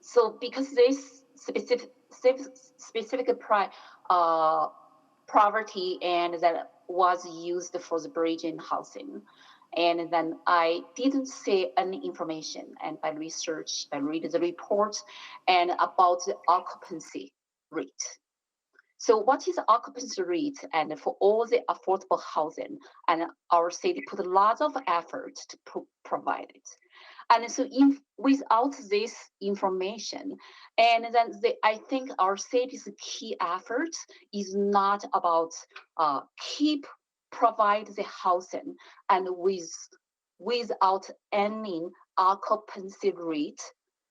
so because this specific poverty and that was used for the bridge and housing. And then I didn't see any information, and by research, I read the report and about the occupancy rate. So what is occupancy rate and for all the affordable housing? And our city put a lot of effort to provide it. And so without this information, and then I think our city's key effort is not about provide the housing and without any occupancy rate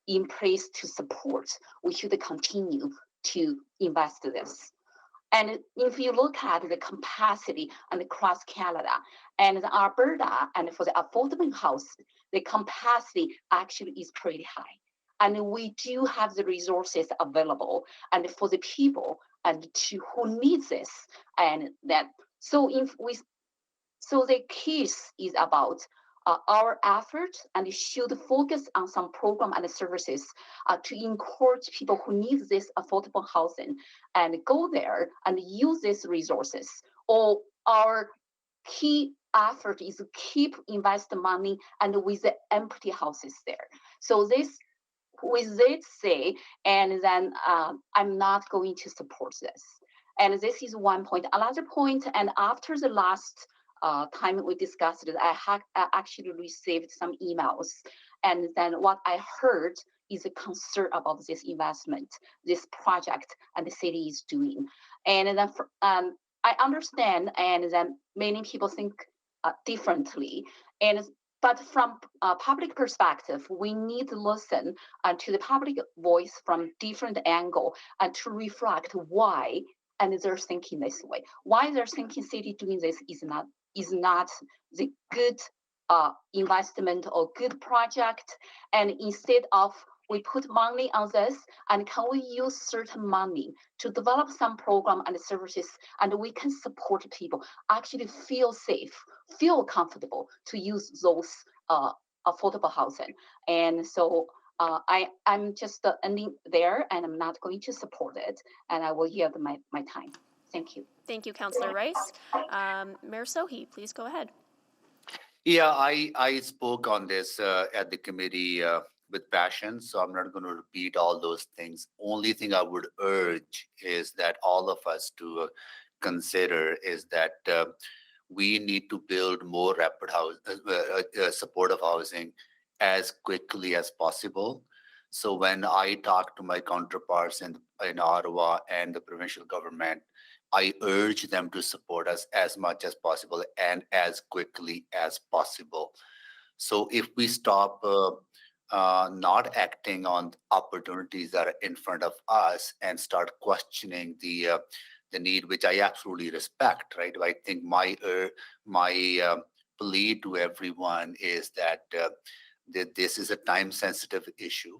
in place to support, we should continue to invest this. And if you look at the capacity and across Canada and the Alberta, and for the affordable house, the capacity actually is pretty high. And we do have the resources available and for the people and to who needs this. And that, so the case is about our effort and should focus on some program and services to encourage people who need this affordable housing and go there and use these resources. Or our key effort is to keep invest money and with the empty houses there. So this, with this say, and then I'm not going to support this. And this is one point. Another point, and after the last time we discussed it, I actually received some emails. And then what I heard is a concern about this investment, this project, and the city is doing. And then I understand, and then many people think differently. But from a public perspective, we need to listen to the public voice from different angle and to reflect why and they're thinking this way. Why they're thinking city doing this is not the good investment or good project. And instead of we put money on this, and can we use certain money to develop some program and services, and we can support people actually feel safe, feel comfortable to use those affordable housing. And so I'm just ending there, and I'm not going to support it, and I will yield my time. Thank you.
Thank you, Councillor Rice. Mayor Sohi, please go ahead.
Yeah, I spoke on this at the committee with passion, so I'm not going to repeat all those things. Only thing I would urge is that all of us to consider is that we need to build more rapid supportive housing as quickly as possible. So when I talk to my counterparts in Ottawa and the provincial government, I urge them to support us as much as possible and as quickly as possible. So if we stop not acting on opportunities that are in front of us and start questioning the need, which I absolutely respect, right? I think my plea to everyone is that this is a time-sensitive issue.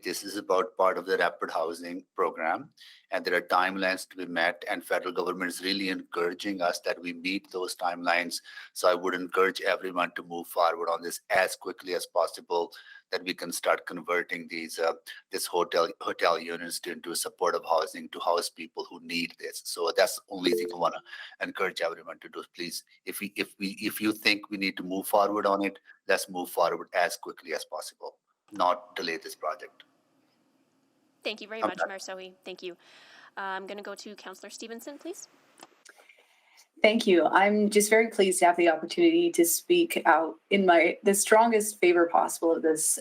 This is about part of the rapid housing program, and there are timelines to be met, and federal government is really encouraging us that we meet those timelines. So I would encourage everyone to move forward on this as quickly as possible, that we can start converting these this hotel units into supportive housing to house people who need this. So that's the only thing I want to encourage everyone to do. Please, if you think we need to move forward on it, let's move forward as quickly as possible, not delay this project.
Thank you very much, Mayor Sohi. Thank you. I'm going to go to Councillor Stevenson, please.
Thank you. I'm just very pleased to have the opportunity to speak out in the strongest favor possible of this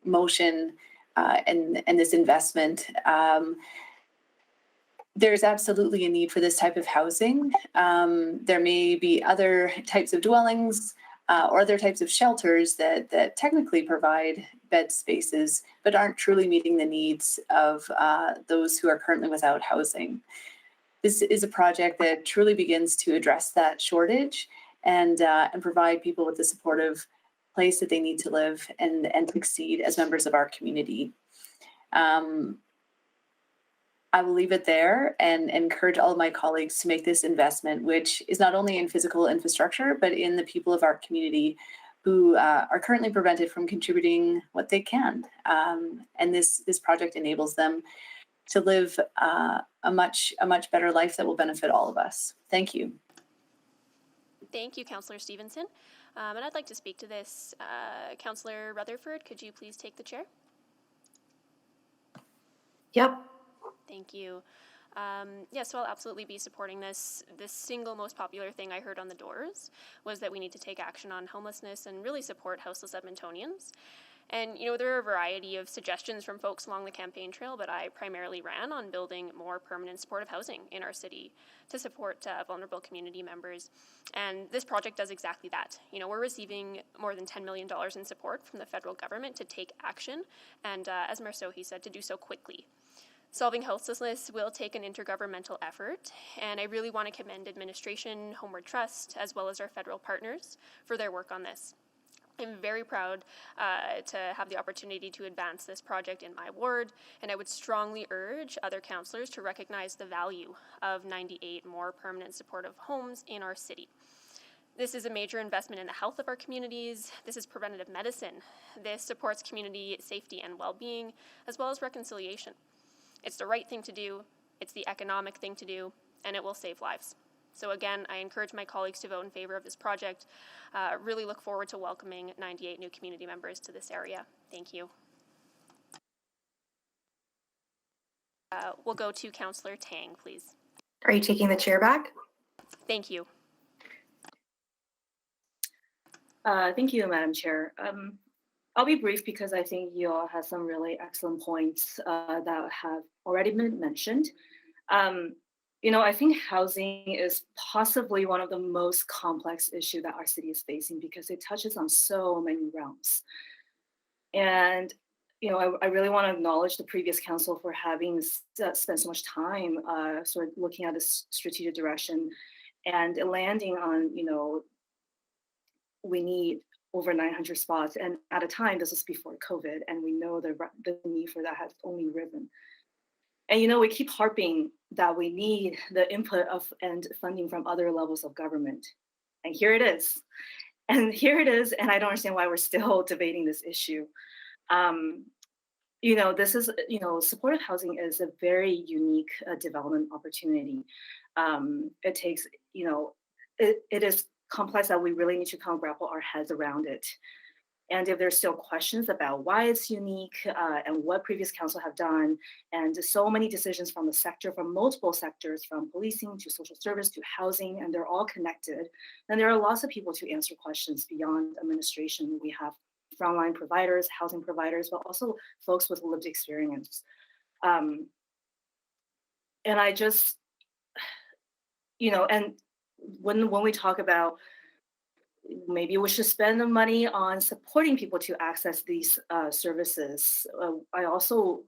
motion and this investment. There's absolutely a need for this type of housing. There may be other types of dwellings or other types of shelters that technically provide bed spaces, but aren't truly meeting the needs of those who are currently without housing. This is a project that truly begins to address that shortage and provide people with the supportive place that they need to live and succeed as members of our community. I will leave it there and encourage all of my colleagues to make this investment, which is not only in physical infrastructure, but in the people of our community who are currently prevented from contributing what they can. And this project enables them to live a much better life that will benefit all of us. Thank you.
Thank you, Councillor Stevenson. And I'd like to speak to this. Councillor Rutherford, could you please take the chair?
Yep.
Thank you. So I'll absolutely be supporting this. The single most popular thing I heard on the doors was that we need to take action on homelessness and really support houseless Edmontonians. And, there are a variety of suggestions from folks along the campaign trail, but I primarily ran on building more permanent supportive housing in our city to support vulnerable community members. And this project does exactly that. We're receiving more than $10 million in support from the federal government to take action, and as Mayor Sohi said, to do so quickly. Solving houselessness will take an intergovernmental effort, and I really want to commend administration, Homeward Trust, as well as our federal partners for their work on this. I'm very proud to have the opportunity to advance this project in my ward, and I would strongly urge other councillors to recognize the value of 98 more permanent supportive homes in our city. This is a major investment in the health of our communities. This is preventative medicine. This supports community safety and well-being, as well as reconciliation. It's the right thing to do, it's the economic thing to do, and it will save lives. So again, I encourage my colleagues to vote in favor of this project. Really look forward to welcoming 98 new community members to this area. Thank you. We'll go to Councillor Tang, please.
Are you taking the chair back?
Thank you.
Thank you, Madam Chair. I'll be brief because I think you all have some really excellent points that have already been mentioned. I think housing is possibly one of the most complex issues that our city is facing because it touches on so many realms. And, I really want to acknowledge the previous council for having spent so much time sort of looking at this strategic direction and landing on, we need over 900 spots. And at a time, this was before COVID, and we know the need for that has only risen. And we keep harping that we need the input of and funding from other levels of government. And here it is. And I don't understand why we're still debating this issue. This is, supportive housing is a very unique development opportunity. It takes, it is complex that we really need to kind of grapple our heads around it. And if there's still questions about why it's unique and what previous council have done, and so many decisions from the sector, from multiple sectors, from policing to social service to housing, and they're all connected, then there are lots of people to answer questions beyond administration. We have frontline providers, housing providers, but also folks with lived experience. And I just, and when we talk about maybe we should spend the money on supporting people to access these services. I also,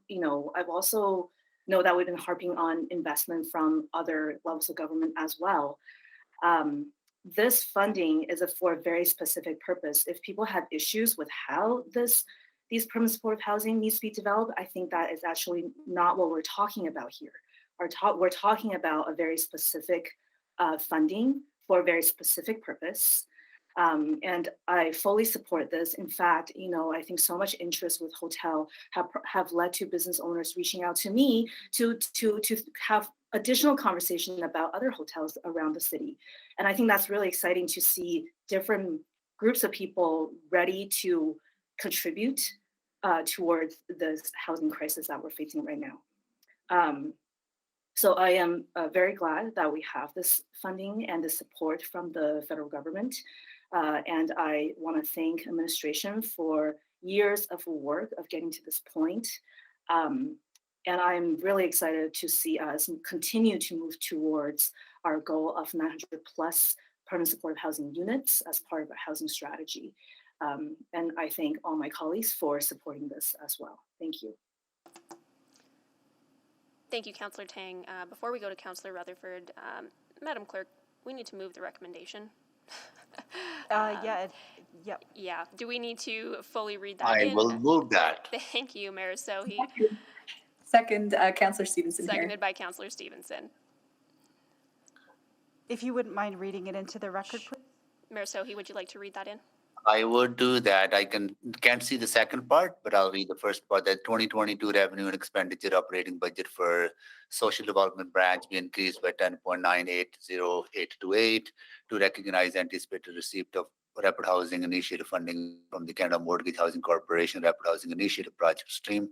I've also know that we've been harping on investment from other levels of government as well. This funding is for a very specific purpose. If people have issues with how this these permanent supportive housing needs to be developed, I think that is actually not what we're talking about here. We're talking about a very specific funding for a very specific purpose. And I fully support this. In fact, I think so much interest with hotel have led to business owners reaching out to me to have additional conversation about other hotels around the city. And I think that's really exciting to see different groups of people ready to contribute towards this housing crisis that we're facing right now. So I am very glad that we have this funding and the support from the federal government. And I want to thank administration for years of work of getting to this point. And I'm really excited to see us continue to move towards our goal of 900 plus permanent supportive housing units as part of our housing strategy. And I thank all my colleagues for supporting this as well. Thank you.
Thank you, Councillor Tang. Before we go to Councillor Rutherford, Madam Clerk, we need to move the recommendation.
Yeah.
Do we need to fully read that
I
in?
will move that.
Thank you, Mayor Sohi.
Second, Councillor Stevenson here.
Seconded by Councillor Stevenson.
If you wouldn't mind reading it into the record, please.
Mayor Sohi, would you like to read that in?
I would do that. I can't see the second part, but I'll read the first part. That 2022 revenue and expenditure operating budget for social development branch be increased by 10.980828 to recognize anticipated receipt of Rapid Housing Initiative funding from the Canada Mortgage Housing Corporation Rapid Housing Initiative project stream,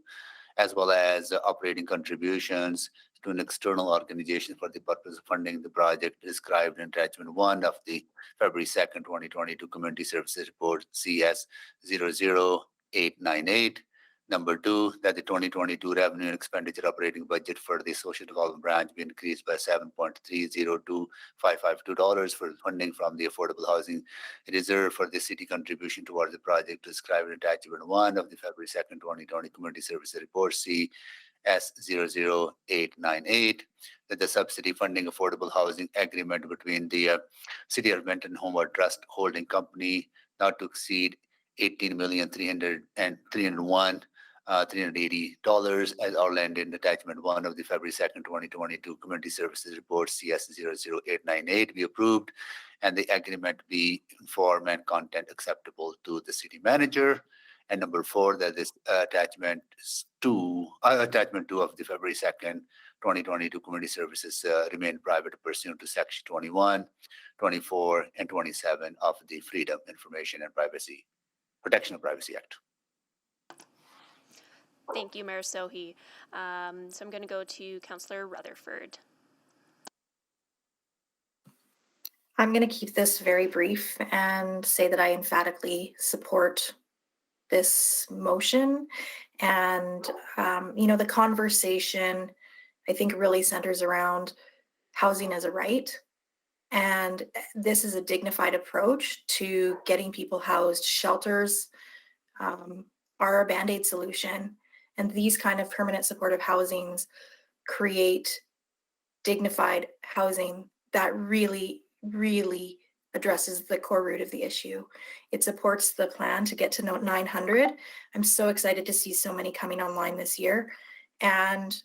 as well as operating contributions to an external organization for the purpose of funding the project described in attachment 1 of the February 2nd, 2022 Community Services Report CS 00898. Number 2, that the 2022 revenue and expenditure operating budget for the social development branch be increased by $7.302552 for funding from the Affordable Housing Reserve for the city contribution towards the project described in attachment 1 of the February 2nd, 2020 Community Services Report C S00898, that the subsidy funding affordable housing agreement between the City of Benton Homeward Trust Holding Company not to exceed $18,301,380 as outlined in attachment 1 of the February 2nd, 2022 Community Services Report CS00898 be approved, and the agreement be in form and content acceptable to the city manager. And number 4, that this attachment 2 of the February 2nd, 2022 Community Services remain private pursuant to Section 21, 24, and 27 of the Freedom, Information, and Protection of Privacy Act.
Thank you, Mayor Sohi. So I'm going to go to Councillor Rutherford.
I'm going to keep this very brief and say that I emphatically support this motion. And, the conversation, I think, really centers around housing as a right. And this is a dignified approach to getting people housed. Shelters are a Band-Aid solution. And these kind of permanent supportive housings create dignified housing that really, really addresses the core root of the issue. It supports the plan to get to 900. I'm so excited to see so many coming online this year. And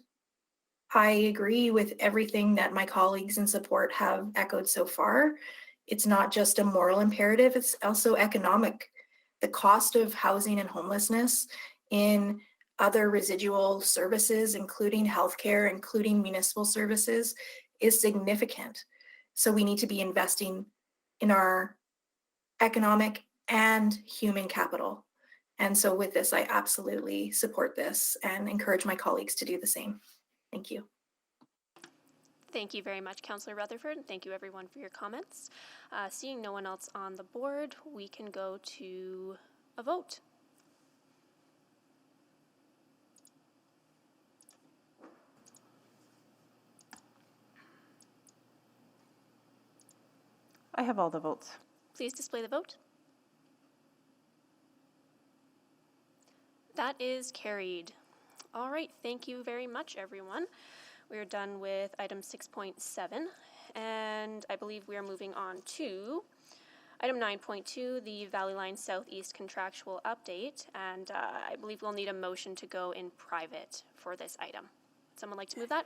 I agree with everything that my colleagues in support have echoed so far. It's not just a moral imperative, it's also economic. The cost of housing and homelessness in other residual services, including healthcare, including municipal services, is significant. So we need to be investing in our economic and human capital. And so with this, I absolutely support this and encourage my colleagues to do the same. Thank you.
Thank you very much, Councillor Rutherford, and thank you everyone for your comments. Seeing no one else on the board, we can go to a vote.
I have all the votes.
Please display the vote. That is carried. All right, thank you very much, everyone. We are done with item 6.7, and I believe we are moving on to Item 9.2, the Valley Line Southeast contractual update, and I believe we'll need a motion to go in private for this item. Someone like to move that?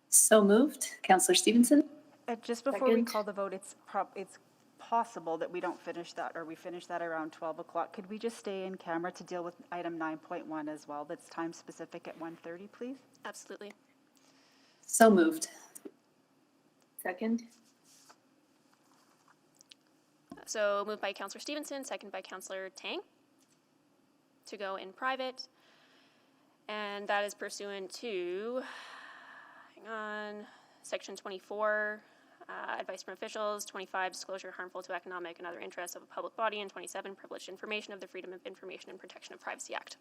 So moved. Councillor Stevenson?
Just before we
Second.
call the vote, it's possible that we don't finish that, or we finish that around 12 o'clock. Could we just stay in camera to deal with item 9.1 as well? That's time specific at 1:30, please.
Absolutely.
So moved.
Second.
So moved by Councillor Stevenson, second by Councillor Tang to go in private. And that is pursuant to, Section 24, advice from officials, 25, disclosure harmful to economic and other interests of a public body, and 27, privileged information of the Freedom of Information and Protection of Privacy Act.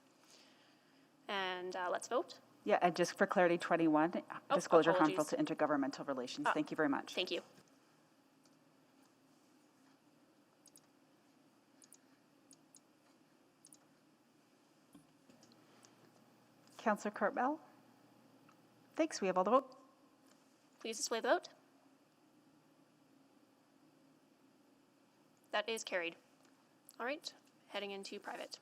And let's vote.
Yeah, and just for clarity, 21, disclosure harmful
apologies.
to intergovernmental relations. Thank you very much.
Thank you.
Councillor Cartmell? Thanks, we have all the vote.
Please display the vote. That is carried. All right, heading into private.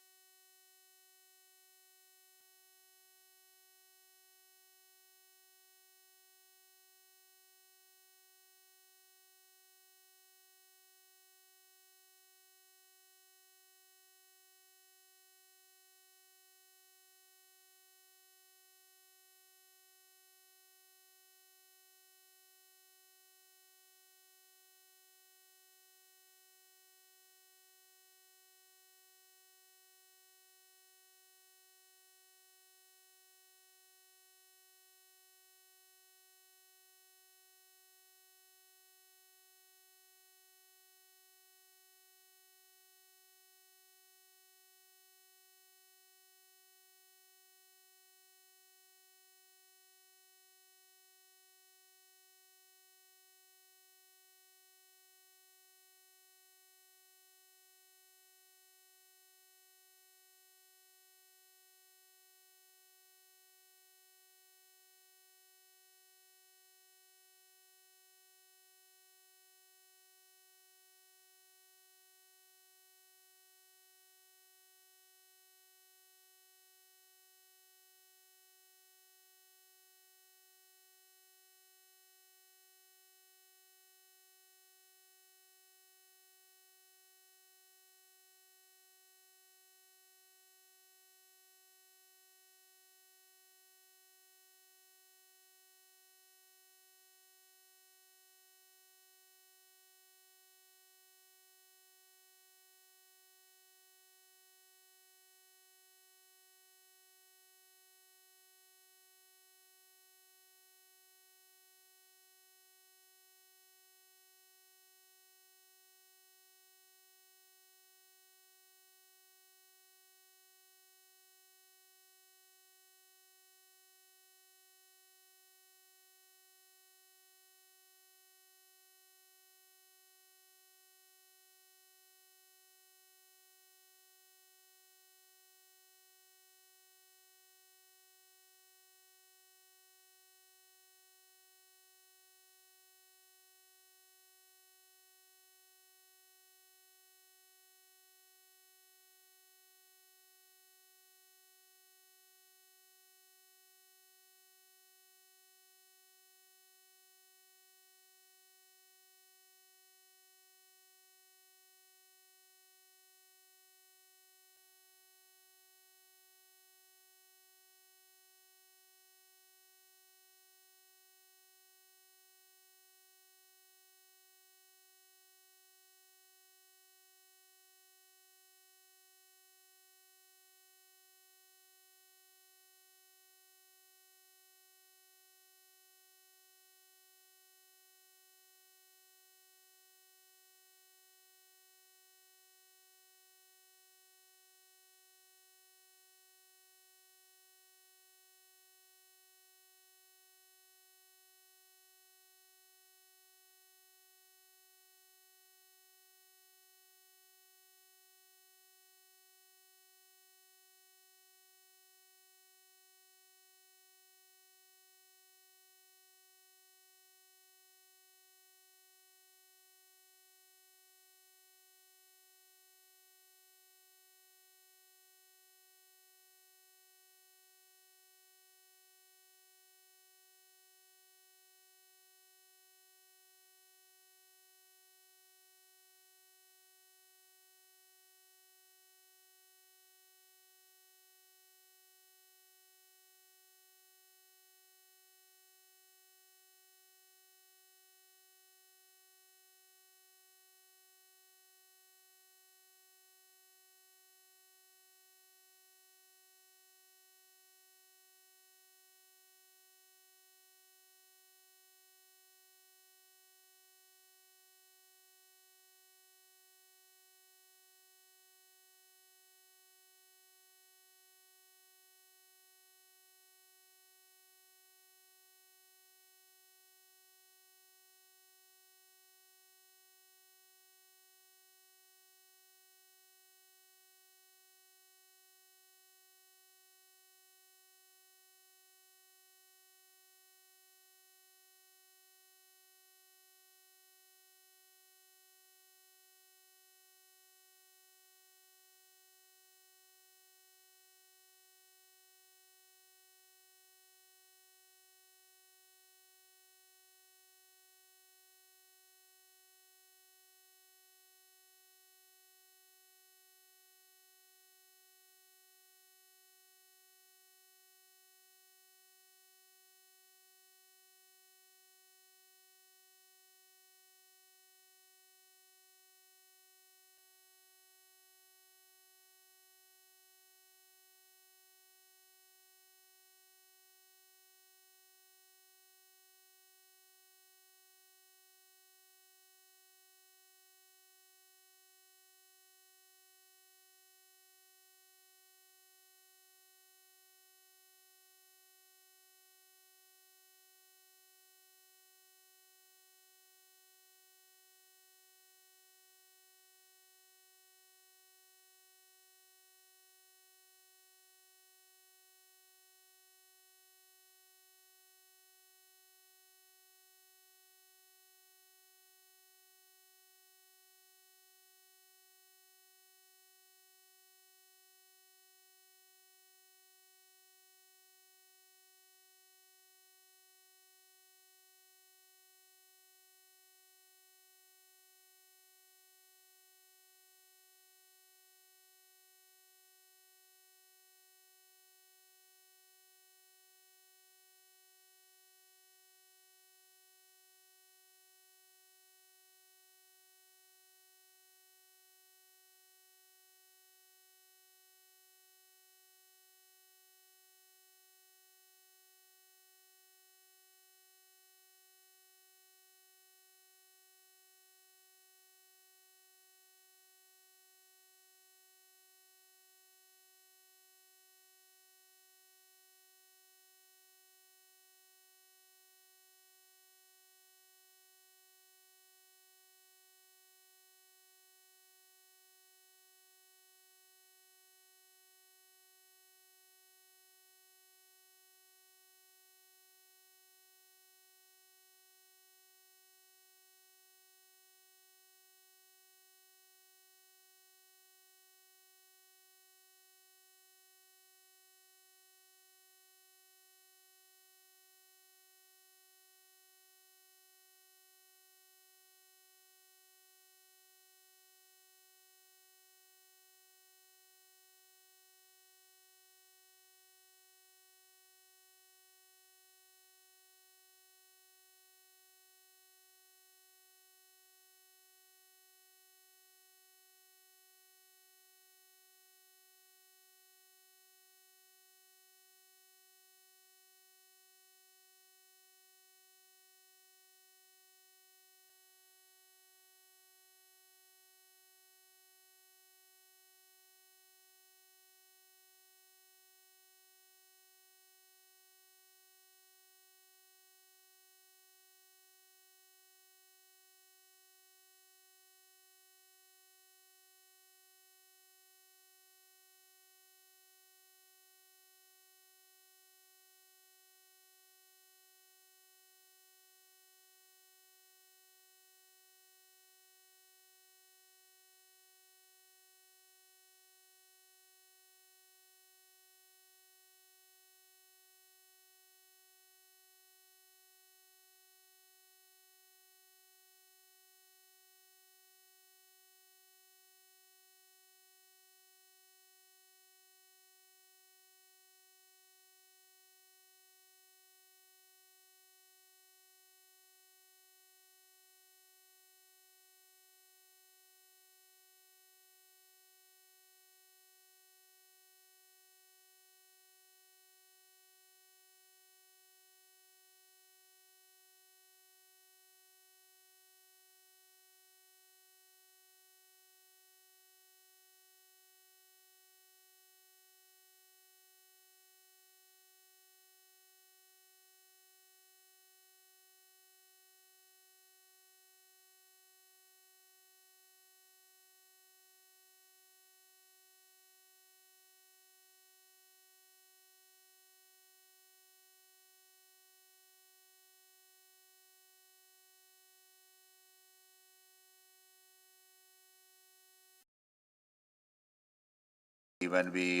When we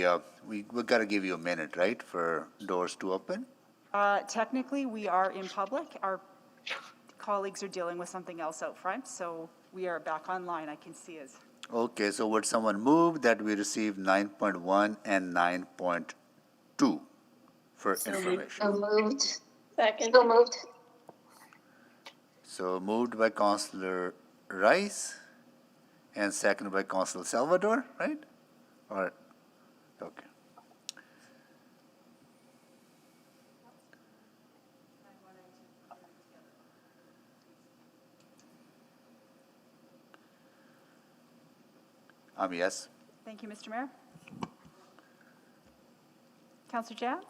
got to give you a minute, right, for doors to open?
Technically, we are in public. Our colleagues are dealing with something else out front, so we are back online. I can see us.
Okay, so would someone move that we receive 9.1 and 9.2 for information?
So moved.
Second.
So moved.
So moved by Councillor Rice and seconded by Councillor Salvador, right? Or, okay. Yes.
Thank you, Mr. Mayor. Councillor Jans?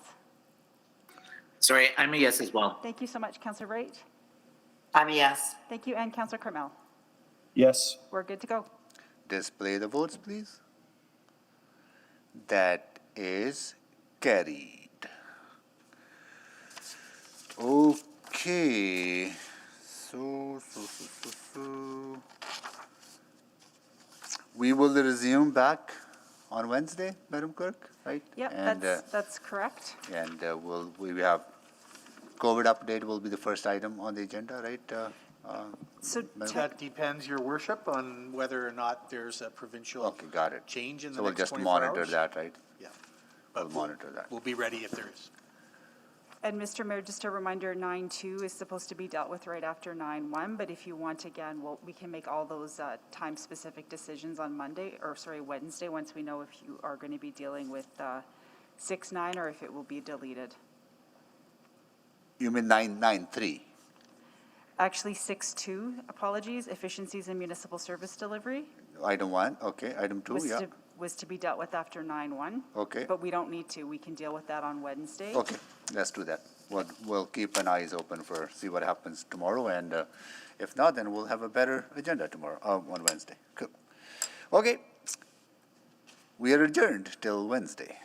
Sorry, I'm a yes as well.
Thank you so much, Councillor Wright.
I'm a yes.
Thank you, and Councillor Carmel.
Yes.
We're good to go.
Display the votes, please. That is carried. Okay. So. We will resume back on Wednesday, Madam Clerk, right?
Yep,
And,
that's correct.
And we have COVID update will be the first item on the agenda, right?
So
That depends, Your Worship, on whether or not there's a provincial
Okay, got it.
change in the
So we'll
next
just
24
monitor
hours.
that, right?
Yeah.
We'll
But
monitor that.
We'll be ready if there is.
And Mr. Mayor, just a reminder, 9.2 is supposed to be dealt with right after 9.1, but if you want again, we can make all those time-specific decisions on Wednesday, once we know if you are going to be dealing with 6.9 or if it will be deleted.
You mean 9.3?
Actually, 6.2, apologies, efficiencies in municipal service delivery.
Item 1, okay. Item 2, yeah.
Was to be dealt with after 9.1.
Okay.
But we don't need to. We can deal with that on Wednesday.
Okay, let's do that. We'll keep an eyes open for, see what happens tomorrow, and if not, then we'll have a better agenda tomorrow, on Wednesday. Cool. Okay. We are adjourned till Wednesday.